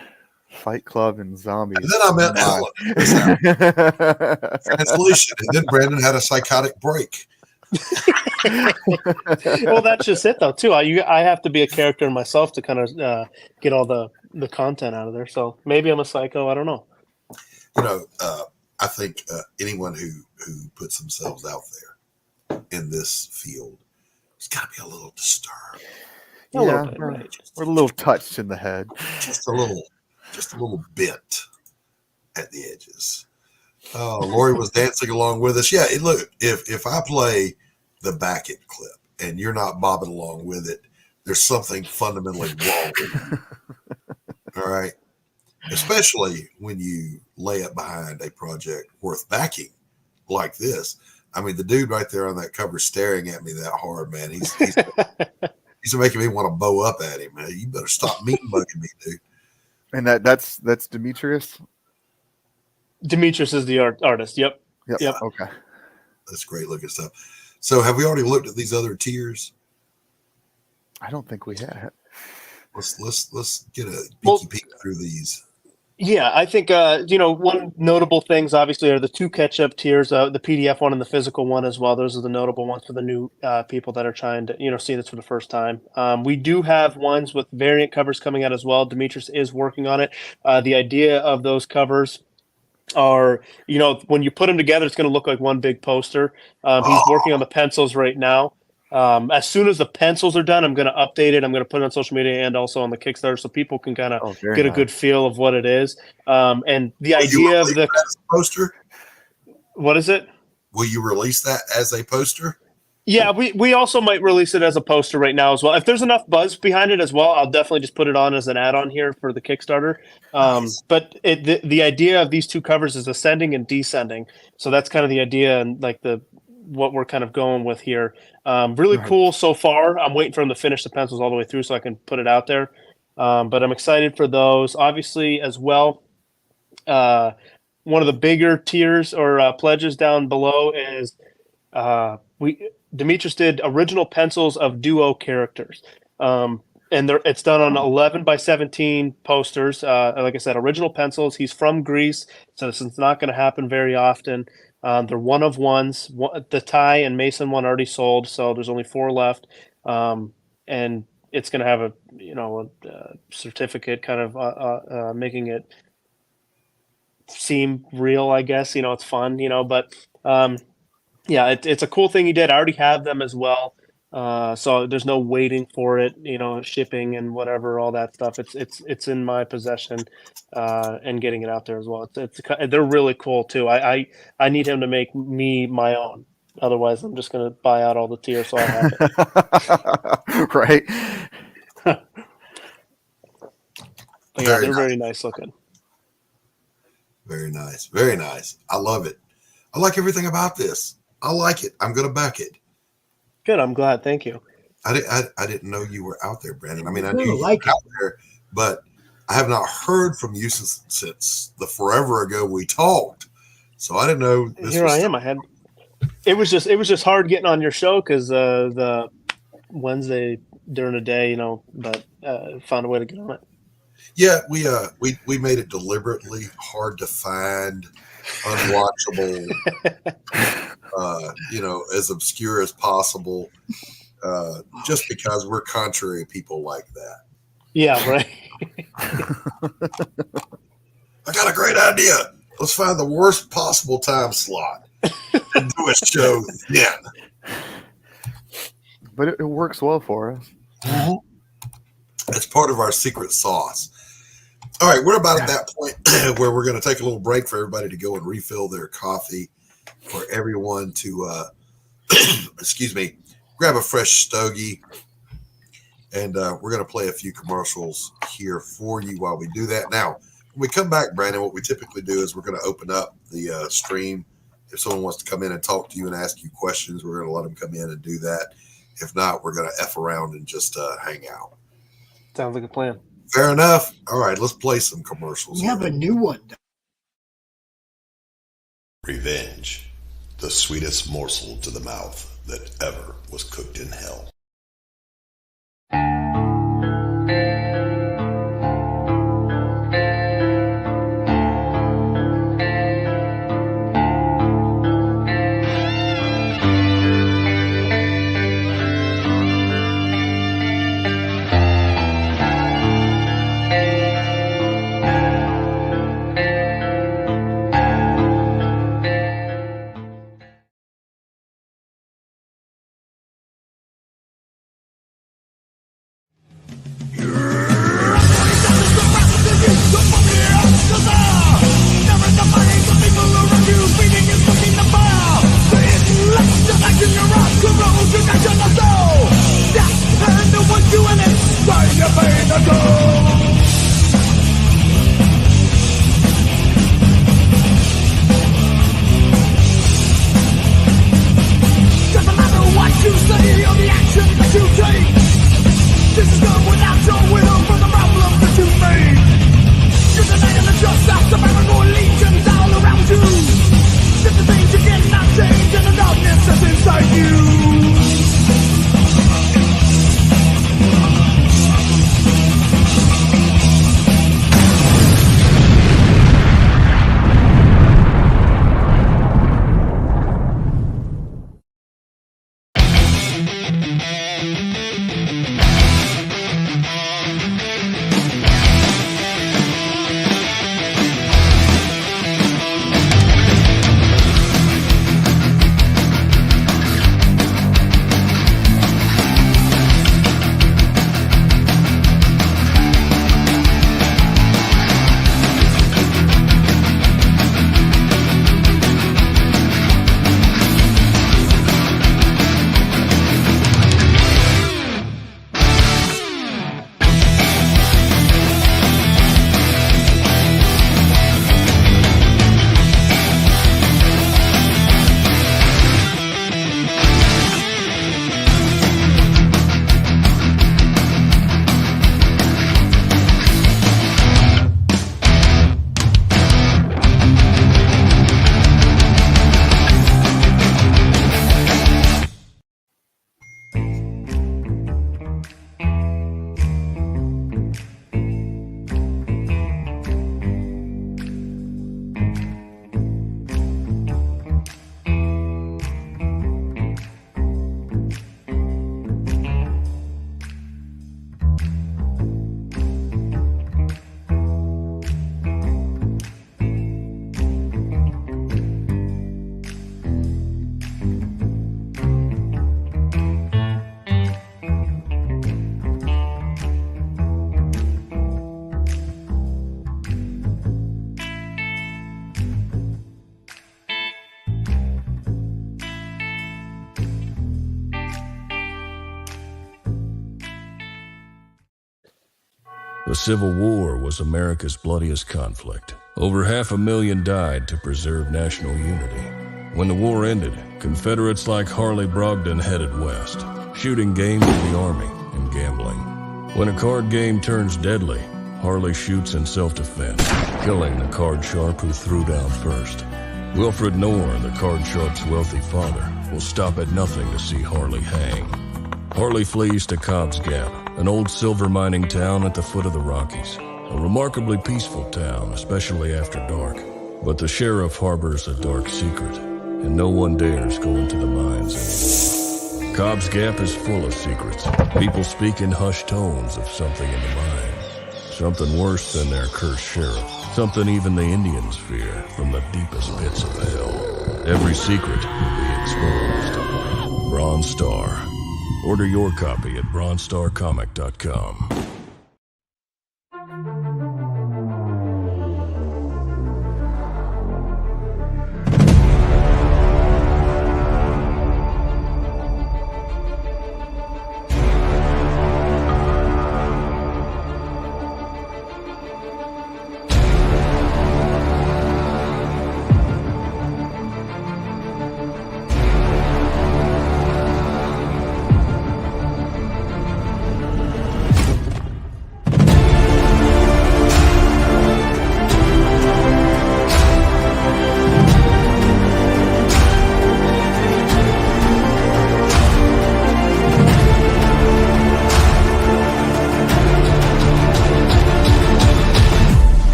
Fight Club and zombies. And then I met Alan. Translation, and then Brandon had a psychotic break. Well, that's just it, though. Too, I have to be a character myself to kind of get all the content out of there. So maybe I'm a psycho. I don't know. I think anyone who puts themselves out there in this field has got to be a little disturbed. A little bit, right? We're a little touched in the head. Just a little bit at the edges. Oh, Laurie was dancing along with us. Yeah, look, if I play the Backett clip and you're not bobbing along with it, there's something fundamentally wrong with you. All right. Especially when you lay it behind a project worth backing like this. I mean, the dude right there on that cover staring at me that hard, man. He's making me want to bow up at him, man. You better stop mean mugging me, dude. And that's Demetrius? Demetrius is the artist. Yep. Okay. That's great looking stuff. So have we already looked at these other tiers? I don't think we have. Let's get a peek through these. Yeah, I think one notable things obviously are the two catch-up tiers, the PDF one and the physical one as well. Those are the notable ones for the new people that are trying to see this for the first time. We do have ones with variant covers coming out as well. Demetrius is working on it. The idea of those covers are, when you put them together, it's going to look like one big poster. He's working on the pencils right now. As soon as the pencils are done, I'm going to update it. I'm going to put it on social media and also on the Kickstarter so people can kind of get a good feel of what it is. And the idea of the poster. What is it? Will you release that as a poster? Yeah, we also might release it as a poster right now as well. If there's enough buzz behind it as well, I'll definitely just put it on as an add-on here for the Kickstarter. Nice. But the idea of these two covers is ascending and descending. So that's kind of the idea and like what we're kind of going with here. Really cool so far. I'm waiting for him to finish the pencils all the way through so I can put it out there. But I'm excited for those. Obviously, as well, one of the bigger tiers or pledges down below is Demetrius did original pencils of duo characters. And it's done on 11 by 17 posters. Like I said, original pencils. He's from Greece, so this is not going to happen very often. They're one of ones. The Ty and Mason one already sold, so there's only 4 left. And it's going to have a certificate, kind of making it seem real, I guess. It's fun, But it's a cool thing he did. I already have them as well. So there's no waiting for it, shipping and whatever, all that stuff. It's in my possession, and getting it out there as well. They're really cool too. I need him to make me my own. Otherwise, I'm just going to buy out all the tiers so I have it. Right. They're very nice looking. Very nice. Very nice. I love it. I like everything about this. I like it. I'm going to back it. Good. I'm glad. Thank you. I didn't know you were out there, Brandon. I mean, I knew you were out there, but I have not heard from you since the forever ago we talked. So I didn't know. Here I am. It was just hard getting on your show because the Wednesday during the day, but found a way to get on it. Yeah, we made it deliberately hard to find, unwatchable, as obscure as possible, just because we're contrary people like that. Yeah, right. I got a great idea. Let's find the worst possible time slot and do a show then. But it works well for us. Mm-hmm. It's part of our secret sauce. All right, we're about at that point where we're going to take a little break for everybody to go and refill their coffee, for everyone to, excuse me, grab a fresh stogie. And we're going to play a few commercials here for you while we do that. Now, when we come back, Brandon, what we typically do is we're going to open up the stream. If someone wants to come in and talk to you and ask you questions, we're going to let them come in and do that. If not, we're going to F around and just hang out. Sounds like a plan. Fair enough. All right, let's play some commercials. We have a new one. Revenge, the sweetest morsel to the mouth that ever was cooked in hell. The Civil War was America's bloodiest conflict. Over 500,000 died to preserve national unity. When the war ended, Confederates like Harley Brogdon headed west, shooting game with the Army and gambling. When a card game turns deadly, Harley shoots in self-defense, killing the card sharp who threw down first. Wilfred Knorr, the card sharp's wealthy father, will stop at nothing to see Harley hang. Harley flees to Cobb's Gap, an old silver mining town at the foot of the Rockies. A remarkably peaceful town, especially after dark. But the sheriff harbors a dark secret, and no one dares go into the mines anymore. Cobb's Gap is full of secrets. People speak in hushed tones of something in the mine. Something worse than their cursed sheriff. Something even the Indians fear from the deepest pits of hell. Every secret will be exposed. Bronze Star. Order your copy at bronzestarcomic.com.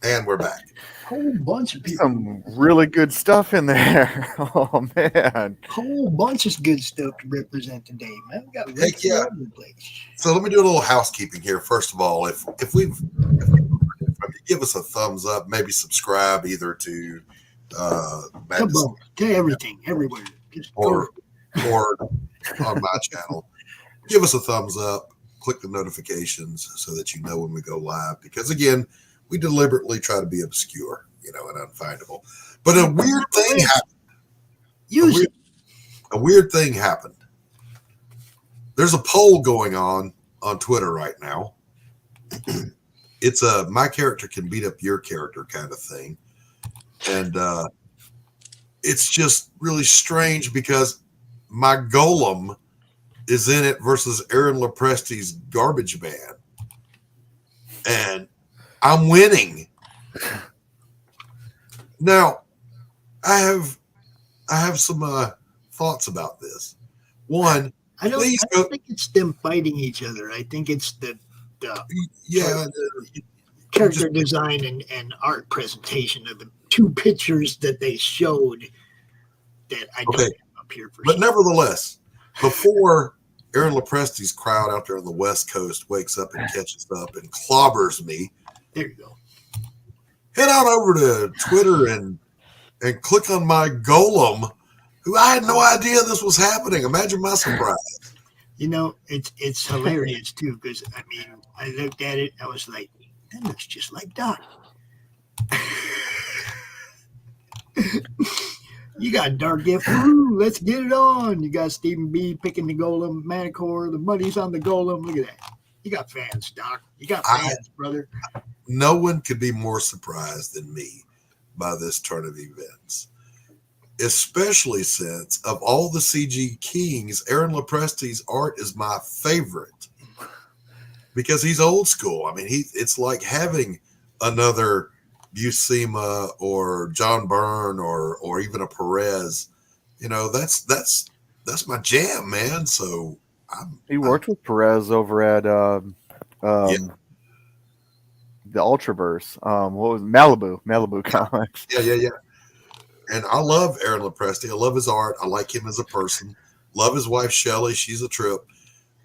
And we're back. Whole bunch of people. Some really good stuff in there. Oh man, whole bunch of good stuff to represent today, man. We got Rick all over the place. So let me do a little housekeeping here. First of all, if you give us a thumbs up, maybe subscribe either to to everything, everywhere, or on my channel. Give us a thumbs up. Click the notifications so that you know when we go live. Because again, we deliberately try to be obscure, and unfindable. But a weird thing happened. A weird thing happened. There's a poll going on Twitter right now. It's a my character can beat up your character kind of thing. And it's just really strange because my golem is in it versus Aaron Lopresti's garbage man. And I'm winning. Now, I have some thoughts about this. One, I don't think it's them fighting each other. I think it's the character design and art presentation of the two pictures that they showed that I don't have up here for. But nevertheless, before Aaron Lopresti's crowd out there on the West Coast wakes up and catches up and clobbers me, there you go. Head on over to Twitter and click on my golem, who I had no idea this was happening. Imagine my surprise. It's hilarious too, because I looked at it, I was like, that looks just like Doc. You got Dark Gift. Ooh, let's get it on. You got Stephen B picking the golem, Manicore, the money's on the golem. Look at that. You got fans, Doc. You got fans, brother. No one could be more surprised than me by this turn of events, especially since of all the CG kings, Aaron Lopresti's art is my favorite because he's old school. It's like having another Buscema or John Byrne or even a Perez. That's my jam, man. So he worked with Perez over at the Ultraverse. What was Malibu Comics? Yeah. And I love Aaron Lopresti. I love his art. I like him as a person. Love his wife Shelley. She's a trip.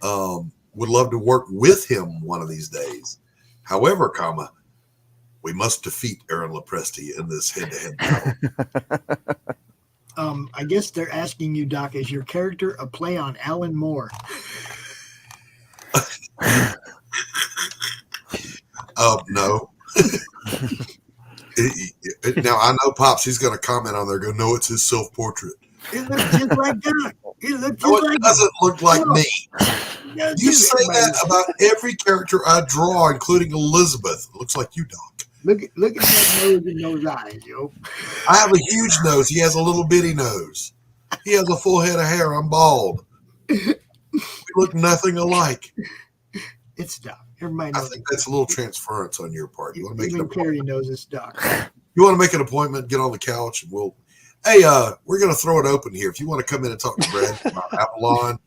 Would love to work with him one of these days. However, we must defeat Aaron Lopresti in this head-to-head battle. I guess they're asking you, Doc, is your character a play on Alan Moore? No. Now, I know Pops, he's going to comment on there, go, no, it's his self-portrait. It looks just like Doc. It doesn't look like me. You say that about every character I draw, including Elizabeth. It looks like you, Doc. Look at that nose and those eyes, yo. I have a huge nose. He has a little bitty nose. He has a full head of hair. I'm bald. We look nothing alike. It's Doc. Everybody knows. I think that's a little transference on your part. You want to make Even Carrie knows it's Doc. You want to make an appointment, get on the couch, and we'll. Hey, we're going to throw it open here. If you want to come in and talk to Brad about Avalon,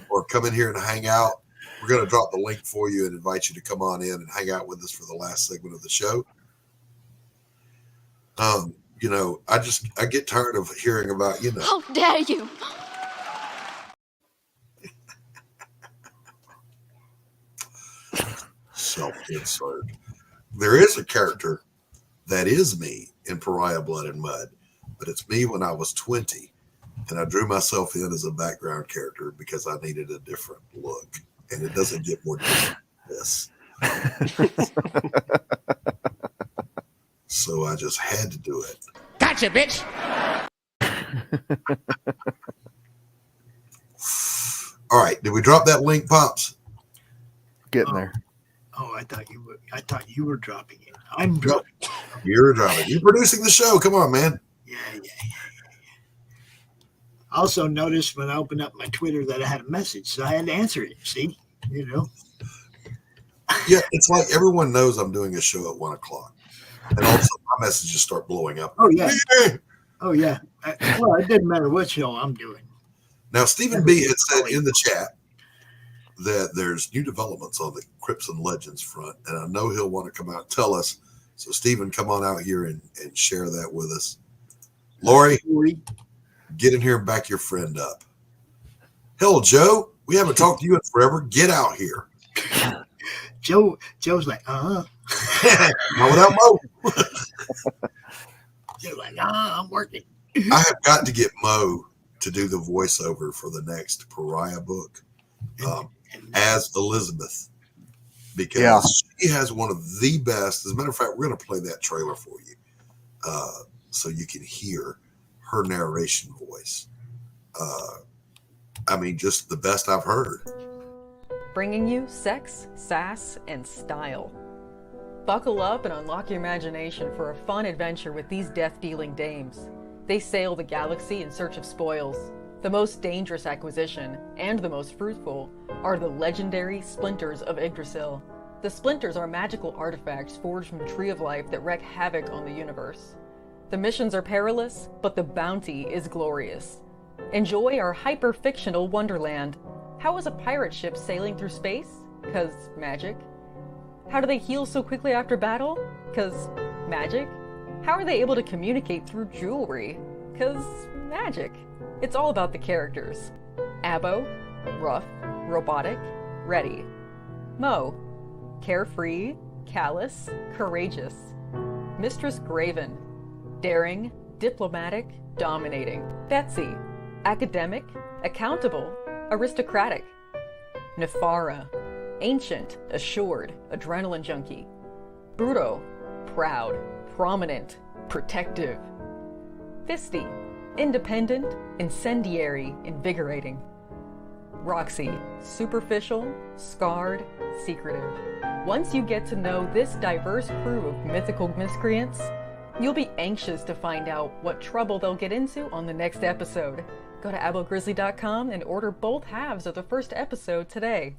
or come in here and hang out, we're going to drop the link for you and invite you to come on in and hang out with us for the last segment of the show. You know, I get tired of hearing about, you know. How dare you! Self-insert. There is a character that is me in Pariah Blood and Mud, but it's me when I was 20, and I drew myself in as a background character because I needed a different look, and it doesn't get more different than this. So I just had to do it. Gotcha, bitch. All right, did we drop that link, Pops? Getting there. Oh, I thought you were dropping it. I'm dropping it. You're dropping it. You're producing the show. Come on, man. Yeah. I also noticed when I opened up my Twitter that I had a message, so I had to answer it. See, you know. Yeah, it's like everyone knows I'm doing a show at 1 o'clock, and also my messages start blowing up. Oh yeah. Oh yeah. Well, it doesn't matter what show I'm doing. Now, Stephen B. had said in the chat that there's new developments on the Crypts and Legends front, and I know he'll want to come out and tell us. So, Stephen, come on out here and share that with us. Laurie, get in here and back your friend up. Hell, Joe, we haven't talked to you in forever. Get out here. Joe's like, Not without Mo. Joe's like, I'm working. I have got to get Mo to do the voiceover for the next Pariah book as Elizabeth, because she has one of the best. As a matter of fact, we're going to play that trailer for you so you can hear her narration voice. I mean, just the best I've heard. Bringing you sex, sass, and style. Buckle up and unlock your imagination for a fun adventure with these death-dealing dames. They sail the galaxy in search of spoils. The most dangerous acquisition, and the most fruitful, are the legendary Splinters of Yggdrasil. The Splinters are magical artifacts forged from the Tree of Life that wreak havoc on the universe. The missions are perilous, but the bounty is glorious. Enjoy our hyper-fictional wonderland. How is a pirate ship sailing through space? 'Cause magic. How do they heal so quickly after battle? 'Cause magic. How are they able to communicate through jewelry? 'Cause magic. It's all about the characters. Abo, rough, robotic, ready. Mo, carefree, callous, courageous. Mistress Graven, daring, diplomatic, dominating. Betsy, academic, accountable, aristocratic. Nefara, ancient, assured, adrenaline junkie. Bruto, proud, prominent, protective. Fisty, independent, incendiary, invigorating. Roxy, superficial, scarred, secretive. Once you get to know this diverse crew of mythical miscreants, you'll be anxious to find out what trouble they'll get into on the next episode. Go to abogrizzly.com and order both halves of the first episode today.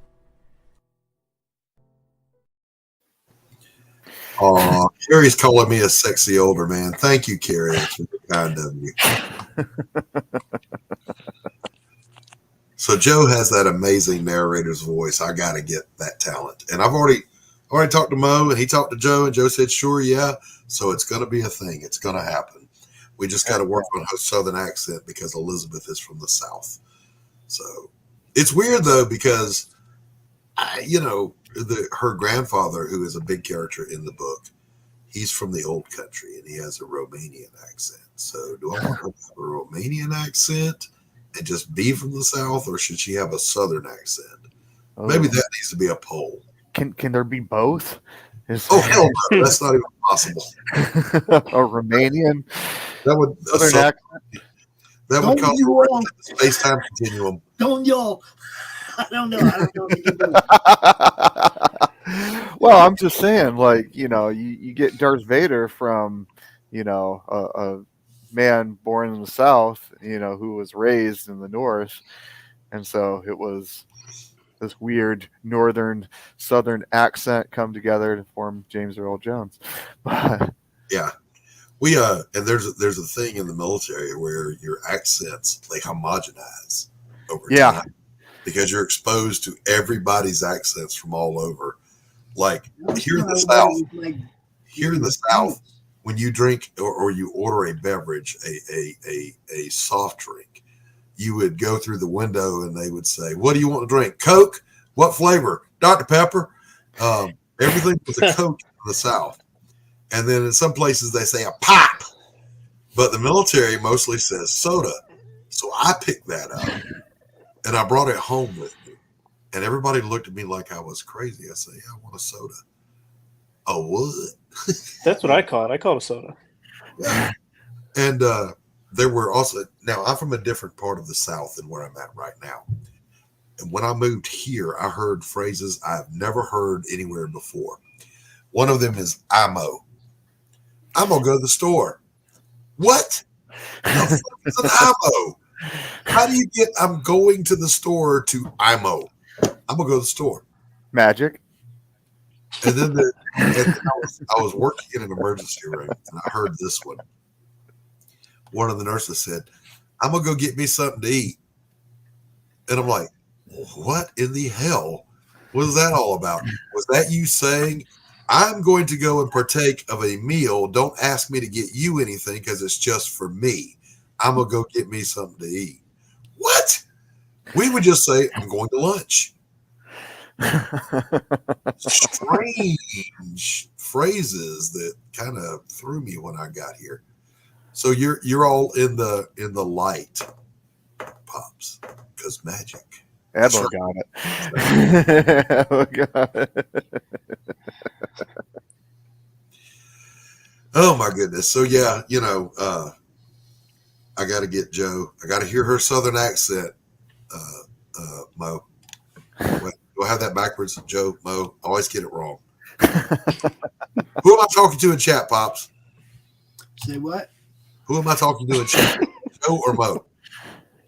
Oh, Carrie's calling me a sexy older man. Thank you, Carrie. It's very kind of you. So Joe has that amazing narrator's voice. I got to get that talent. And I've already talked to Mo, and he talked to Joe, and Joe said, sure, yeah. So it's going to be a thing. It's going to happen. We just got to work on her Southern accent because Elizabeth is from the South. So it's weird, though, because, her grandfather, who is a big character in the book, he's from the old country, and he has a Romanian accent. So do I want her to have a Romanian accent and just be from the South, or should she have a Southern accent? Maybe that needs to be a poll. Can there be both? Hell no. That's not even possible. A Romanian? That would cause a space-time continuum. Don't y'all. I don't know. Well, I'm just saying, like, you get Darth Vader from, a man born in the South, who was raised in the North. And so it was this weird northern southern accent come together to form James Earl Jones. But yeah. We and there's a thing in the military where your accents, they homogenize over time because you're exposed to everybody's accents from all over. Like here in the South, when you drink or you order a beverage, a soft drink, you would go through the window and they would say, "What do you want to drink? Coke? What flavor? Dr. Pepper?" Everything was a Coke in the South. And then in some places they say a pop, but the military mostly says soda. So I picked that up and I brought it home with me. And everybody looked at me like I was crazy. I said, "Yeah, I want a soda." "Oh, what?" That's what I call it. I call it a soda. Yeah. And there were also, now I'm from a different part of the South than where I'm at right now. And when I moved here, I heard phrases I've never heard anywhere before. One of them is IMO. "I'm going to go to the store." What? It's an IMO. How do you get "I'm going to the store" to IMO? I'm going to go to the store. Magic. And then I was working in an emergency room and I heard this one. One of the nurses said, "I'm going to go get me something to eat." And I'm like, what in the hell was that all about? Was that you saying, "I'm going to go and partake of a meal. Don't ask me to get you anything because it's just for me. I'm going to go get me something to eat"? What? We would just say, "I'm going to lunch." Strange phrases that kind of threw me when I got here. So you're all in the light, Pops, because magic. Edlo got it. Edlo got it. Oh my goodness. So yeah, I got to get Joe. I got to hear her Southern accent. Mo. Wait, do I have that backwards? Joe, Mo. I always get it wrong. Who am I talking to in chat, Pops? Say what? Who am I talking to in chat? Joe or Mo?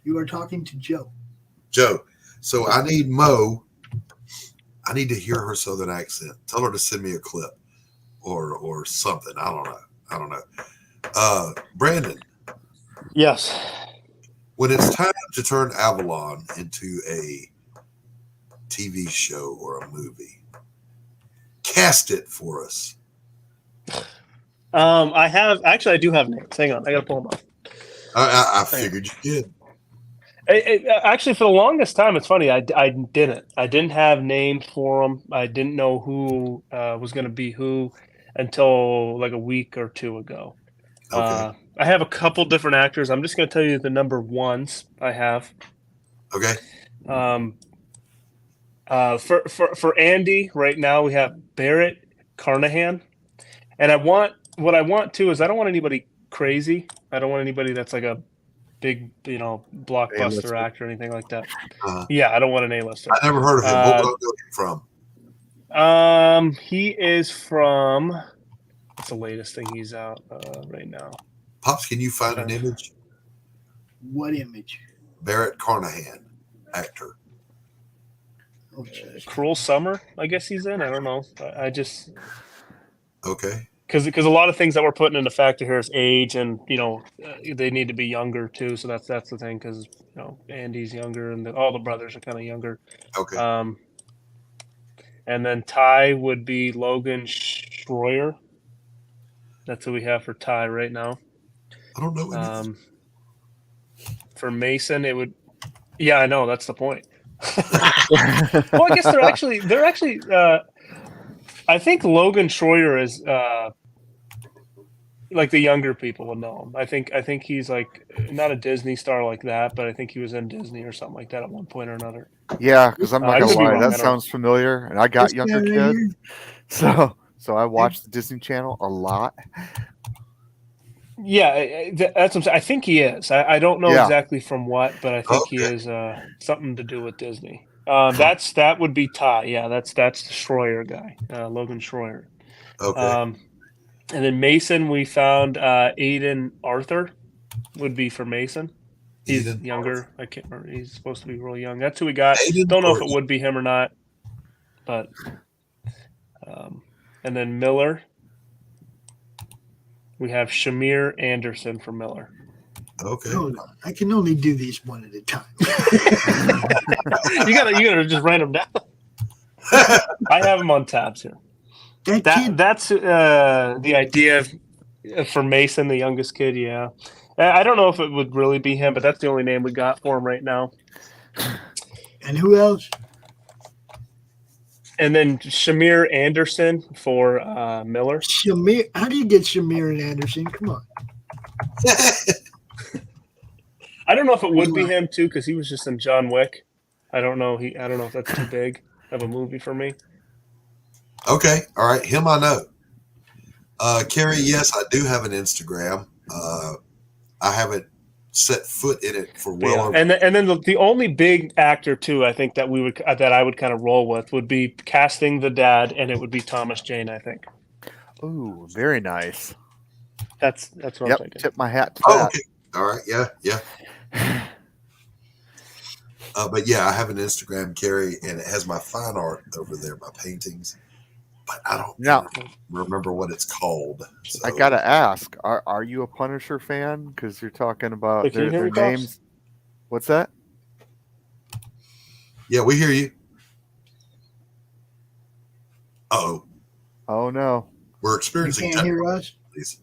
You are talking to Joe. Joe. So I need Mo. I need to hear her Southern accent. Tell her to send me a clip or something. I don't know. Brandon. Yes. When it's time to turn Avalon into a TV show or a movie, cast it for us. I do have names. Hang on, I gotta pull them up. I figured you did. Actually, for the longest time, it's funny. I didn't have names for them. I didn't know who was going to be who until like a week or two ago. Okay. I have a couple different actors. I'm just going to tell you the number ones I have. Okay. For Andy right now, we have Barrett Carnahan, and what I want to is I don't want anybody crazy. I don't want anybody that's like a big, blockbuster A-lister actor or anything like that. Yeah, I don't want an A-lister. I never heard of him. What was I looking from? He is from. What's the latest thing he's out right now? Pops, can you find an image? What image? Barrett Carnahan, actor. Cruel Summer, I guess he's in. I don't know. I just. Okay. Because a lot of things that we're putting into factor here is age, and they need to be younger too. So that's the thing, because Andy's younger, and all the brothers are kind of younger. Okay. And then Ty would be Logan Schroyer. That's who we have for Ty right now. I don't know anything. For Mason, it would. Yeah, I know. That's the point. Well, I guess they're actually. I think Logan Schroyer is like the younger people would know him. I think he's like not a Disney star like that, but I think he was in Disney or something like that at one point or another. Yeah, because I'm not gonna lie, that sounds familiar, and I got younger kids, so I watched the Disney Channel a lot. Yeah, that's what I'm saying. I think he is. I don't know exactly from what, but I think he is something to do with Disney. That would be Ty. Yeah, that's the Schroyer guy, Logan Schroyer. Okay. And then Mason, we found Aiden Arthur would be for Mason. He's Aiden younger. Arthur. I can't remember. He's supposed to be real young. That's who we got. Aiden Don't know if Arthur. it would be him or not. But and then Miller. We have Shamir Anderson for Miller. Okay. Hold on. I can only do these one at a time. you gotta just write them down. I have them on tabs here. That's the idea for Mason, the youngest kid. Yeah, I don't know if it would really be him, but that's the only name we got for him right now. And who else? And then Shamir Anderson for Miller. Shamir, how do you get Shamir and Anderson? Come on. I don't know if it would be him too, because he was just in John Wick. I don't know. I don't know if that's too big of a movie for me. Okay, all right. Him I know. Carrie, yes, I do have an Instagram. I haven't set foot in it for well over. And then the only big actor too, I think that I would kind of roll with would be casting the dad, and it would be Thomas Jane. I think. Ooh, very nice. That's what I'm thinking. Tip my hat to that. Okay. All right. Yeah. But yeah, I have an Instagram, Carrie, and it has my fine art over there, my paintings. But I don't remember what it's called. So. I gotta ask: Are you a Punisher fan? Because you're talking about their names. What's that? Yeah, we hear you. Oh no, we're experiencing. You can't hear us. Please.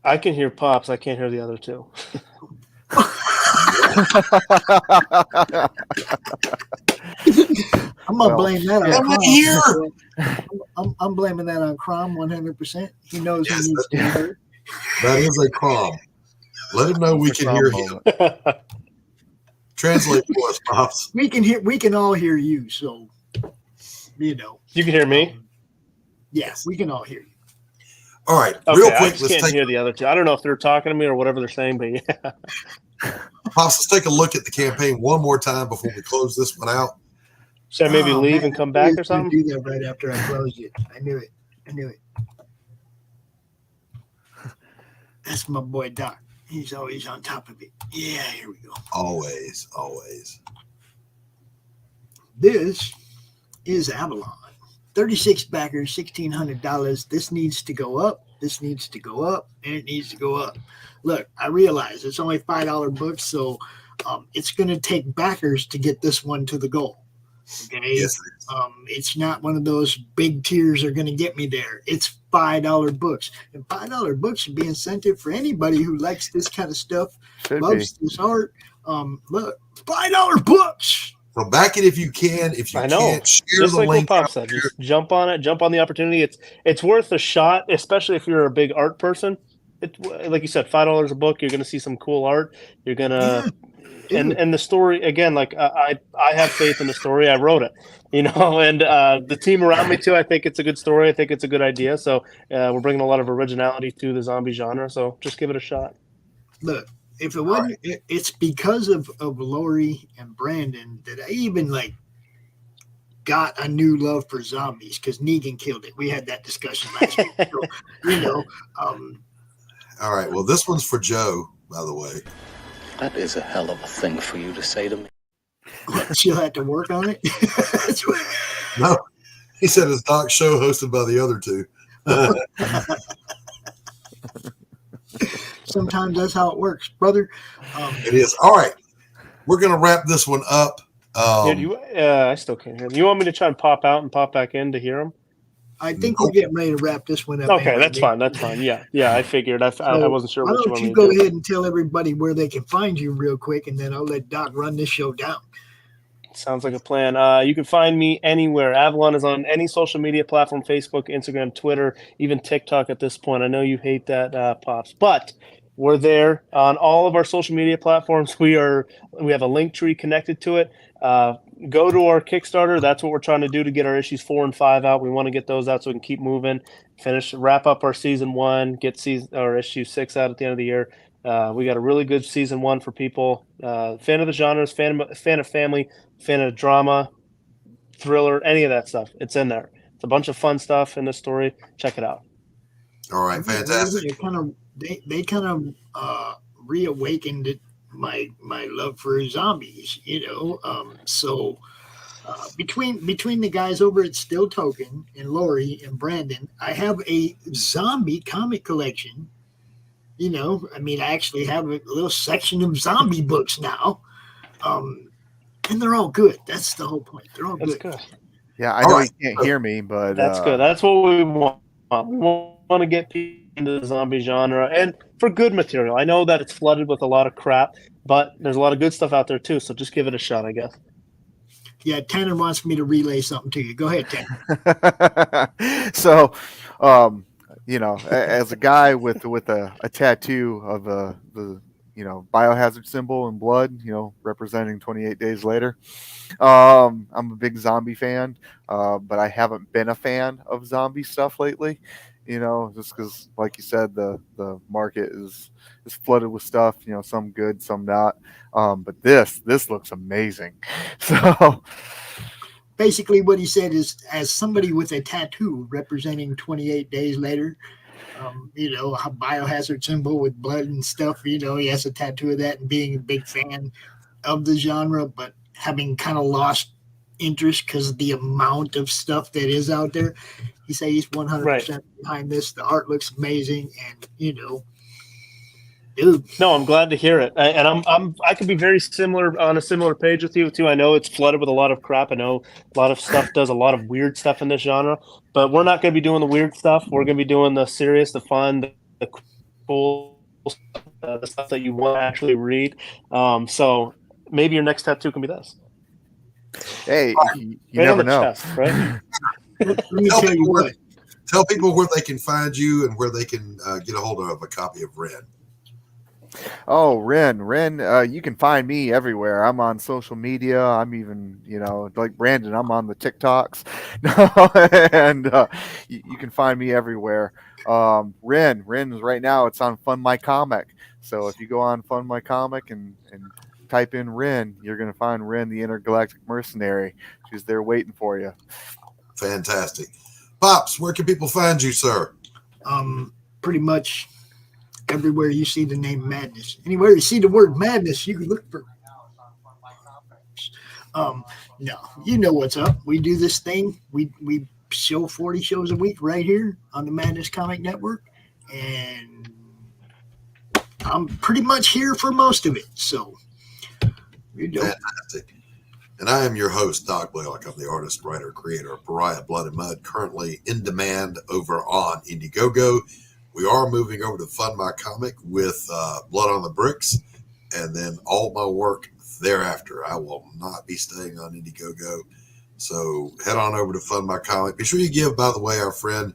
I can hear Pops. I can't hear the other two. I'm gonna blame that on Crom. I'm blaming that on Crom 100%. He knows he needs to be heard. That is a Crom. Let him know we can hear him. Translate for us, Pops. We can all hear you, so you can hear me. Yes, we can all hear you. All right, okay, real quick. I just can't hear the other two. I don't know if they're talking to me or whatever they're saying, but yeah. Pops, let's take a look at the campaign one more time before we close this one out. Should I maybe leave and come back or something? Do that right after I closed it. I knew it. That's my boy Doc. He's always on top of it. Yeah, here we go. Always. This is Avalon. 36 backers, $1,600. This needs to go up. This needs to go up, and it needs to go up. Look, I realize it's only $5 books, so it's going to take backers to get this one to the goal. Okay, yes, it's not one of those big tiers are going to get me there. It's $5 books, and $5 books should be incentive for anybody who likes this kind of stuff, loves this art. Look, $5 books. So back it if you can. If you can't, share just the like link. What Pop said, just jump on it, jump on the opportunity. It's worth a shot, especially if you're a big art person. Like you said, $5 a book. You're going to see some cool art. You're gonna. And the story again, like I have faith in the story. I wrote it, and the team around me too. I think it's a good story. I think it's a good idea. So we're bringing a lot of originality to the zombie genre. So just give it a shot. Look, if it wasn't, it's because of Laurie and Brandon that I even got a new love for zombies because Negan killed it. We had that discussion last week. So, All right. Well, this one's for Joe, by the way. That is a hell of a thing for you to say to me. She'll have to work on it. No, he said it's Doc's show hosted by the other two. Sometimes that's how it works, brother. It is. All right. We're going to wrap this one up. I still can't hear them. You want me to try and pop out and pop back in to hear them? I think we're getting ready to wrap this one up. Okay, anyway. That's fine. Yeah, I figured. I wasn't sure. Why What don't you go ahead and tell everybody where they can find you real quick, and then I'll let Doc run this show down. Sounds like a plan. You can find me anywhere. Avalon is on any social media platform: Facebook, Instagram, Twitter, even TikTok at this point. I know you hate that, Pops, but we're there on all of our social media platforms. We have a link tree connected to it. Go to our Kickstarter. That's what we're trying to do to get our issues 4 and 5 out. We want to get those out so we can keep moving, wrap up our season 1, get issue 6 out at the end of the year. We got a really good season 1 for people. Fan of the genres, fan of family, fan of drama, thriller, any of that stuff. It's in there. It's a bunch of fun stuff in the story. Check it out. All right, fantastic. They kind of reawakened my love for zombies, so between the guys over at Still Token and Laurie and Brandon, I have a zombie comic collection. I actually have a little section of zombie books now, and they're all good. That's the whole point. They're all good. Yeah, I know you can't hear me, but that's good. That's what we want. We want to get people into the zombie genre, and for good material. I know that it's flooded with a lot of crap, but there's a lot of good stuff out there too. So just give it a shot, I guess. Yeah, Tanner wants me to relay something to you. Go ahead, Tanner. So, as a guy with a tattoo of the biohazard symbol in blood, representing 28 days later, I'm a big zombie fan, but I haven't been a fan of zombie stuff lately. Just because, like you said, the market is flooded with stuff. Some good, some not. But this looks amazing. So basically, what he said is, as somebody with a tattoo representing 28 days later, a biohazard symbol with blood and stuff. He has a tattoo of that, and being a big fan of the genre, but having kind of lost interest because of the amount of stuff that is out there. He said he's 100% behind this. The art looks amazing, and dude. No, I'm glad to hear it, and I can be very similar on a similar page with you too. I know it's flooded with a lot of crap. I know a lot of stuff does a lot of weird stuff in this genre, but we're not going to be doing the weird stuff. We're going to be doing the serious, the fun, the cool, the stuff that you want to actually read. So maybe your next tattoo can be this. Hey, you never know. Chest, right? Let me tell you what. Tell people where they can find you and where they can get a hold of a copy of Ren. Oh, Ren, you can find me everywhere. I'm on social media. I'm even, like Brandon, I'm on the TikToks. And you can find me everywhere. Ren is right now, it's on Fund My Comic. So if you go on Fund My Comic and type in Ren, you're going to find Ren, the Intergalactic Mercenary. She's there waiting for you. Fantastic. Pops, where can people find you, sir? Pretty much everywhere you see the name Madness. Anywhere you see the word Madness, you can look for. No, you know what's up. We do this thing. We show 40 shows a week right here on the Madness Comic Network, and I'm pretty much here for most of it. So, fantastic. And I am your host, Doc Blalock. I'm the artist, writer, creator of Pariah, Blood and Mud, currently in demand over on Indiegogo. We are moving over to Fund My Comic with Blood on the Bricks, and then all my work thereafter. I will not be staying on Indiegogo. So head on over to Fund My Comic. Be sure you give, by the way, our friend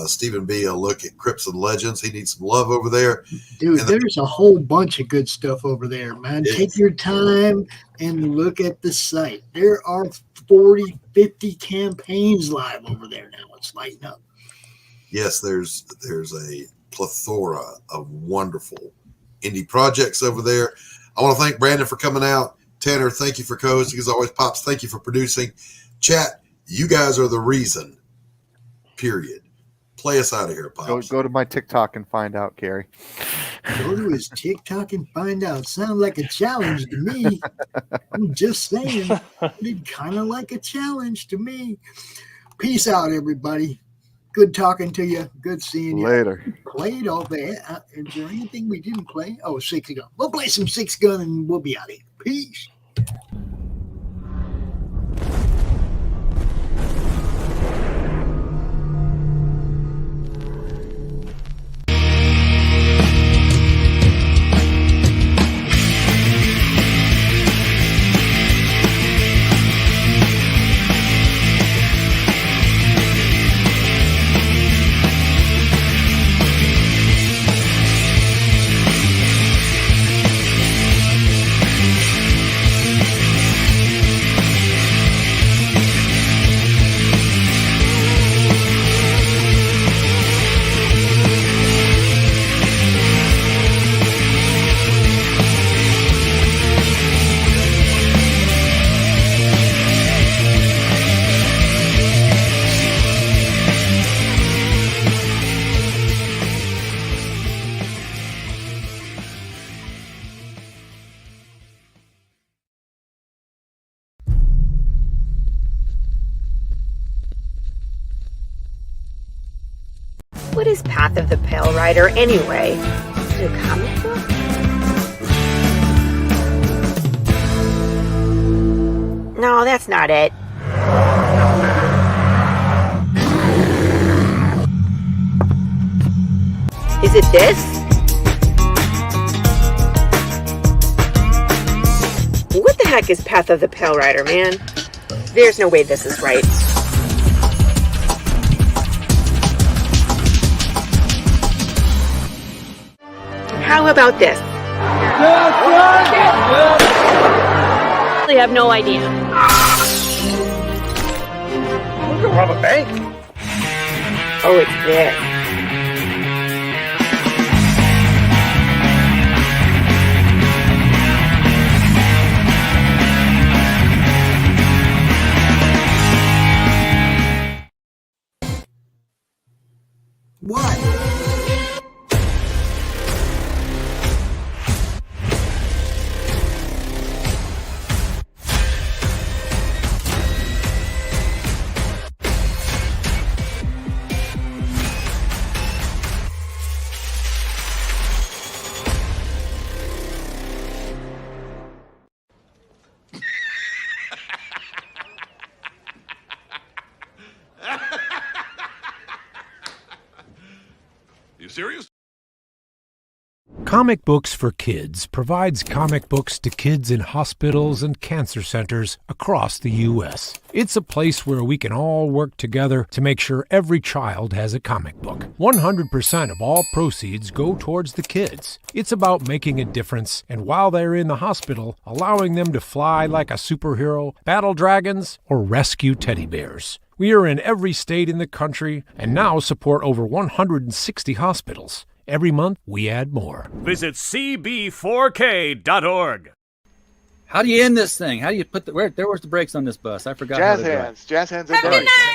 Stephen B a look at Crips and Legends. He needs some love over there. Dude, there's a whole bunch of good stuff over there, man. Take your time and look at the site. There are 40, 50 campaigns live over there now. It's lighting up. Yes, there's a plethora of wonderful indie projects over there. I want to thank Brandon for coming out. Tanner, thank you for co-hosting as always. Pops, thank you for producing. Chat, you guys are the reason, period. Play us out of here, Pops. Go to my TikTok and find out, Gary. Go to his TikTok and find out. Sounds like a challenge to me. I'm just saying. It kind of like a challenge to me. Peace out, everybody. Good talking to you. Good seeing you. Later. Played all that. Is there anything we didn't play? Oh, 6 Gun. We'll play some 6 Gun and we'll be out of here. Peace. What is Path of the Pale Rider anyway? Is it a comic book? No, that's not it. Is it this? What the heck is Path of the Pale Rider, man? There's no way this is right. How about this? I have no idea. We're gonna rob a bank. Oh, it's this. What? You serious? Comic Books for Kids provides comic books to kids in hospitals and cancer centers across the U.S. It's a place where we can all work together to make sure every child has a comic book. 100% of all proceeds go towards the kids. It's about making a difference, and while they're in the hospital, allowing them to fly like a superhero, battle dragons, or rescue teddy bears. We are in every state in the country and now support over 160 hospitals. Every month, we add more. Visit cb4k.org. How do you end this thing? How do you put the where's the brakes on this bus? I forgot. Jazz hands. Jazz hands are done.